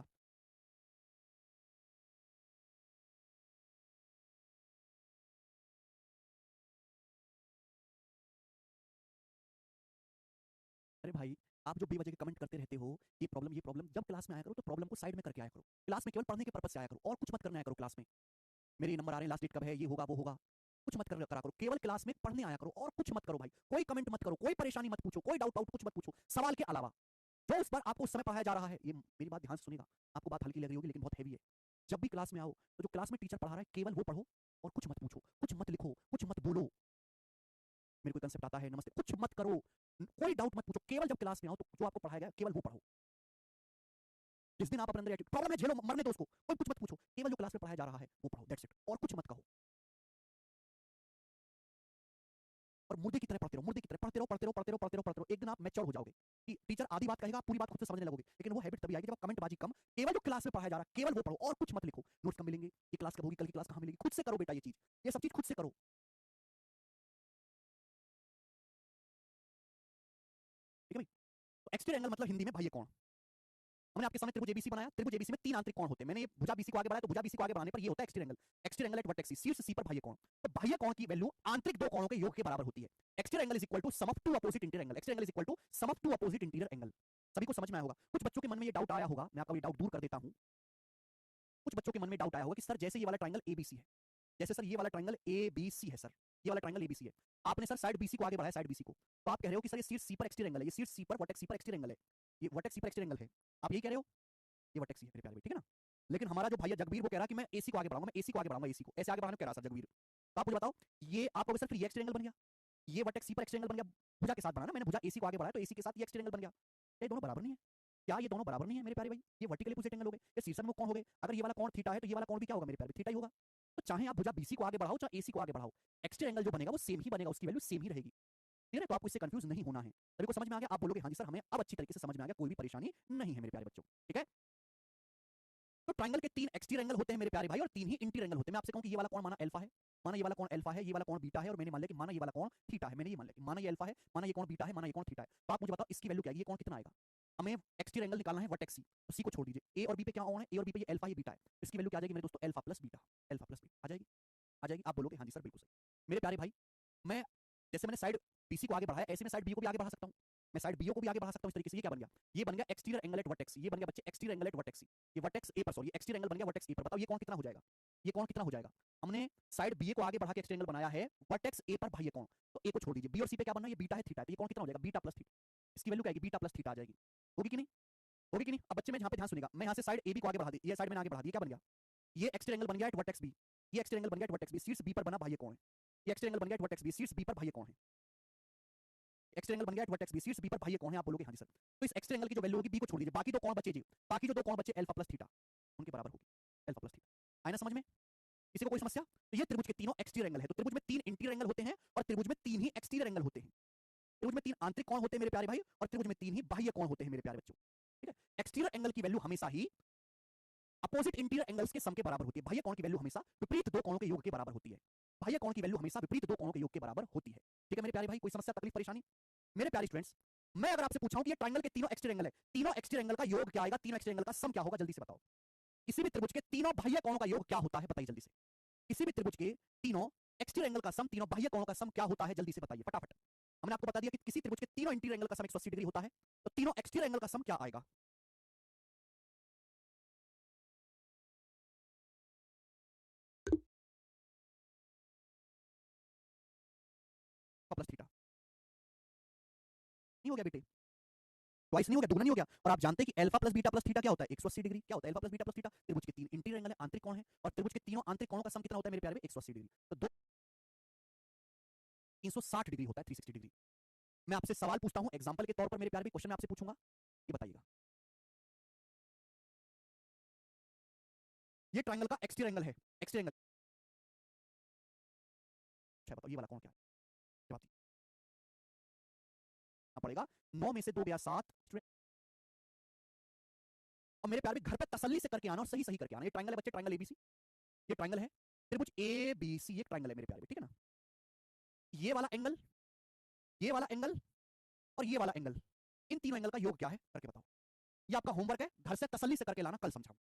अरे भाई आप जो बेवजह के कमेंट करते रहते हो, ये प्रॉब्लम, जब क्लास में आया करो तो प्रॉब्लम को साइड में करके आया करो। क्लास में केवल पढ़ने के पर्पस से आया करो, और कुछ मत करना आया करो क्लास में। मेरे नंबर आ रहे हैं, लास्ट डेट कब है, ये होगा वो होगा, कुछ मत करा करो, केवल क्लास में पढ़ने आया करो और कुछ मत करो भाई। कोई कमेंट मत करो, कोई परेशानी मत पूछो, कोई डाउट कुछ मत पूछो सवाल के अलावा। जो उस पर आपको उस समय पढ़ाया जा रहा है, ये मेरी बात ध्यान से सुनिएगा, आपको बात हल्की लग रही होगी लेकिन बहुत हैवी है। जब भी क्लास में आओ तो जो क्लास में टीचर पढ़ा रहा है केवल वो पढ़ो और कुछ मत पूछो, कुछ मत लिखो, कुछ मत बोलो। मेरे को कंसेप्ट आता है, नमस्ते, कुछ मत करो, कोई डाउट मत पूछो, केवल जब क्लास में आओ तो जो आपको पढ़ाया गया केवल वो पढ़ो। जिस दिन आप अपने अंदर प्रॉब्लम है झेलो, मरने दो उसको, कोई कुछ मत पूछो, केवल जो क्लास में पढ़ाया जा रहा है वो पढ़ो, दैट्स इट, और कुछ मत कहो। और मुर्दे की तरह पढ़ते रहो, मुर्दे की तरह पढ़ते रहो, पढ़ते रहो, पढ़ते रहो, पढ़ते रहो, पढ़ते रहो। एक दिन आप मैच्योर हो जाओगे कि टीचर आधी बात कहेगा, पूरी बात खुद से समझने लगोगे। लेकिन वो हैबिट तभी आएगी जब आप कमेंट बाजी कम, केवल जो क्लास में पढ़ाया जा रहा है केवल वो पढ़ो और कुछ मत लिखो। नोट्स कब मिलेंगे, ये क्लास कब होगी, कल की क्लास कहाँ मिलेगी, खुद से करो बेटा ये चीज, ये सब चीज खुद से करो, ठीक है भाई। तो एक्सटीरियर एंगल मतलब हिंदी में बाह्य कोण। हमने आपके सामने त्रिभुज एबीसी बनाया, त्रिभुज एबीसी में तीन आंतरिक कोण होते हैं। मैंने ये भुजा बीसी को आगे बढ़ाया, तो भुजा बीसी को आगे बढ़ाने पर ये होता है exterior angle, exterior angle at vertex C, शीर्ष सी पर बाह्य कोण। तो बाह्य कोण की वैल्यू आंतरिक दो कोणों के योग के बराबर होती है। Exterior angle is equal to sum of two opposite interior angle, exterior angle is equal to sum of two opposite interior angle. सभी को समझ में आया होगा। कुछ बच्चों के मन में ये डाउट आया होगा, मैं आपका ये डाउट दूर कर देता हूं। कुछ बच्चों के मन में डाउट आया होगा कि सर जैसे ये वाला ट्रायंगल एबीसी है, जैसे सर ये वाला ट्रायंगल एबीसी है, सर ये वाला ट्रायंगल एबीसी है, आपने सर साइड बीसी को आगे बढ़ाया, साइड बीसी को, तो आप कह रहे हो कि सर ये शीर्ष सी पर एक्सटीरियर एंगल है, ये शीर्ष सी पर वर्टेक्स सी पर एक्सटीरियर एंगल है, ये वर्टेक्स सी पर एक्सटीरियर एंगल है, आप यही कह रहे हो, ये वर्टेक्स सी है मेरे प्यारे, ठीक है ना। लेकिन हमारा जो भैया जगबीर वो कह रहा है कि मैं एसी को आगे बढ़ाऊंगा, मैं एसी को आगे बढ़ाऊंगा, एसी को ऐसे आगे बढ़ाने को कह रहा सर जगबीर। तो आप मुझे बताओ, ये आप सर फिर ये एक्सटीरियर एंगल बन गया, ये वर्टेक्स सी पर एक्सटीरियर एंगल बन गया, भुजा के साथ बना ना, मैंने भुजा एसी को आगे बढ़ाया तो एसी के साथ ये एक्सटीरियर एंगल बन गया। ये दोनों बराबर नहीं है, क्या ये दोनों बराबर नहीं है मेरे प्यारे भाई। ये वर्टिकली अपोजिट एंगल हो गए, ये शीर्षन्मुख कोण हो गए। अगर ये वाला कोण थीटा है तो ये वाला कोण भी क्या होगा मेरे प्यारे, थीटा ही होगा। तो चाहे आप भुजा बीसी को आगे बढ़ाओ चाहे एसी को आगे बढ़ाओ, एक्सटीरियर एंगल जो बनेगा वो सेम ही बनेगा, उसकी वैल्यू सेम ही रहेगी, ठीक है। तो आपको इससे कंफ्यूज नहीं होना है। सभी को समझ में आ गया, आप बोलोगे हाँ जी सर हमें अब अच्छी तरीके से समझ में आ गया, कोई भी परेशानी नहीं है मेरे प्यारे बच्चों, ठीक है। तो ट्रायंगल के तीन एक्सटीरियर एंगल होते हैं मेरे प्यारे भाई, और तीन ही इंटीरियर एंगल होते हैं। मैं आपसे कहूं कि ये वाला कोण माना अल्फा है, माना ये वाला कोण अल्फा है, ये वाला कोण बीटा है, और मैंने मान लिया कि माना ये वाला कोण थीटा है, मैंने ये मान लिया कि माना ये अल्फा है, माना ये कोण बीटा है, माना ये कोण थीटा है। तो आप मुझे बताओ इसकी वैल्यू क्या है, ये कोण कितना आएगा। हमें एक्सटीरियर एंगल निकालना है वर्टेक्स सी, तो सी को छोड़ दीजिए, ए और बी पे क्या कोण है, ए और बी पे ये अल्फा ये बीटा है, इसकी वैल्यू क्या आ जाएगी मेरे दोस्तों, alpha plus beta, alpha plus beta आ जाएगी, आ जाएगी। आप बोलोगे हाँ जी सर बिल्कुल सही। मेरे प्यारे भाई, मैं जैसे मैंने साइड बीसी को आगे बढ़ाया ऐसे मैं साइड बी को भी आगे बढ़ा सकता हूं, मैं साइड बीओ को भी आगे बढ़ा सकता हूं इस तरीके से। ये क्या बन गया, ये बन गया एक्सटीरियर एंगल एट वर्टेक्स, ये बन गया बच्चे एक्सटीरियर एंगल एट वर्टेक्स, ये वर्टेक्स ए पर, सॉरी एक्सटीरियर एंगल बन गया वर्टेक्स ए पर। बताओ ये कोण कितना हो जाएगा, ये कोण कितना हो जाएगा। हमने साइड बी को आगे बढ़ा के एक्सटीरियर एंगल बनाया है वर्टेक्स ए पर बाह्य कोण, तो ए को छोड़ दीजिए, बी और सी पे क्या बनना है, ये बीटा है थीटा है, तो ये कोण कितना हो जाएगा, बीटा प्लस थीटा, इसकी वैल्यू क्या आएगी, बीटा प्लस थीटा आ जाएगी। होगी कि नहीं, होगी कि नहीं। अब बच्चे में यहाँ पे ध्यान सुनिएगा, मैं यहाँ से साइड ए बी को आगे बढ़ा दी, ये साइड में आगे बढ़ा दी, क्या बन गया, ये एक्सटीरियर एंगल बन गया एट वर्टेक्स बी, ये एक्सटीरियर एंगल बन गया एट वर्टेक्स बी, शीर्ष बी पर बना बाह्य कोण है, ये एक्सटीरियर एंगल बन गया एट वर्टेक्स बी, शीर्ष बी पर बाह्य कोण है, एक्सटीरियर एंगल बन गया एट वर्टेक्स बी, शीर्ष बी पर बाह्य कोण है। आप बोलोगे हाँ जी सर। तो इस एक्सटीरियर एंगल की जो वैल्यू होगी बी को छोड़ दीजिए, बाकी दो कोण बचे जी, बाकी जो दो कोण बचे अल्फा प्लस थीटा, उनके बराबर होगी अल्फा प्लस थीटा। आया ना समझ में, किसी को कोई समस्या। तो ये त्रिभुज के तीनों एक्सटीरियर एंगल है, तो त्रिभुज में तीन इंटीरियर एंगल होते हैं और त्रिभुज में तीन ही एक्सटीरियर एंगल होते हैं। त्रिभुज में तीन आंतरिक कोण होते हैं मेरे प्यारे भाई, और त्रिभुज में तीन ही बाह्य कोण होते हैं मेरे प्यारे बच्चों। ठीक है। एक्सटीरियर एंगल की वैल्यू हमेशा ही अपोजिट इंटीरियर एंगल्स के सम के बराबर होती है। बाह्य कोण की वैल्यू हमेशा विपरीत दो कोणों के योग के बराबर होती है। बाह्य कोण की वैल्यू हमेशा विपरीत दो कोणों के योग के बराबर होती है। ठीक है मेरे प्यारे भाई, कोई समस्या तकलीफ परेशानी? मेरे प्यारे स्टूडेंट्स, मैं अगर आपसे पूछाऊं कि ये ट्रायंगल के तीनों एक्सटीरियर एंगल है, तीनों एक्सटीरियर एंगल का योग क्या आएगा, तीनों एक्सटीरियर एंगल का सम क्या होगा, जल्दी से बताओ। किसी भी त्रिभुज के तीनों बाह्य कोणों का योग क्या होता है, बताइए जल्दी से। किसी भी त्रिभुज के तीनों एक्सटीरियर एंगल का सम, तीनों बाह्य कोणों का सम क्या होता है, जल्दी से बताइए फटाफट। हमने आपको बता दिया कि किसी त्रिभुज के तीनों इंटीरियर एंगल का सम 180 डिग्री होता है, तो तीनों एक्सटीरियर एंगल का सम क्या आएगा? प्लस थीटा नहीं हो गया बेटे? ट्वाइस नहीं हो गया, दुगना नहीं हो गया? और आप जानते हैं कि alpha plus beta plus theta क्या होता है? 180 डिग्री। क्या होता है alpha plus beta plus theta? त्रिभुज के तीन इंटीरियर एंगल है, आंतरिक कोण है, और त्रिभुज के तीनों आंतरिक कोणों का सम कितना होता है मेरे प्यारे? 180 डिग्री। तो 360 डिग्री होता है, 360 डिग्री। मैं आपसे सवाल पूछता हूं एग्जांपल के तौर पर मेरे प्यारे भी, क्वेश्चन मैं आपसे पूछूंगा, ये बताइएगा। ये ट्रायंगल का एक्सटीरियर एंगल है, एक्सटीरियर एंगल। अच्छा बताओ ये वाला कोण क्या है? क्या बात पड़ेगा? 9 में से 2 गया 7। और मेरे प्यार भी घर पे तसल्ली से करके आना और सही सही करके आना। ये ट्रायंगल है बच्चे, ट्रायंगल एबीसी, ये ट्रायंगल है त्रिभुज एबीसी, ये ट्रायंगल है मेरे प्यारे, ठीक है ना? ये वाला एंगल, ये वाला एंगल और ये वाला एंगल, इन तीनों एंगल का योग क्या है करके बताओ। ये आपका होमवर्क है, घर से तसल्ली से करके लाना, कल समझाऊं।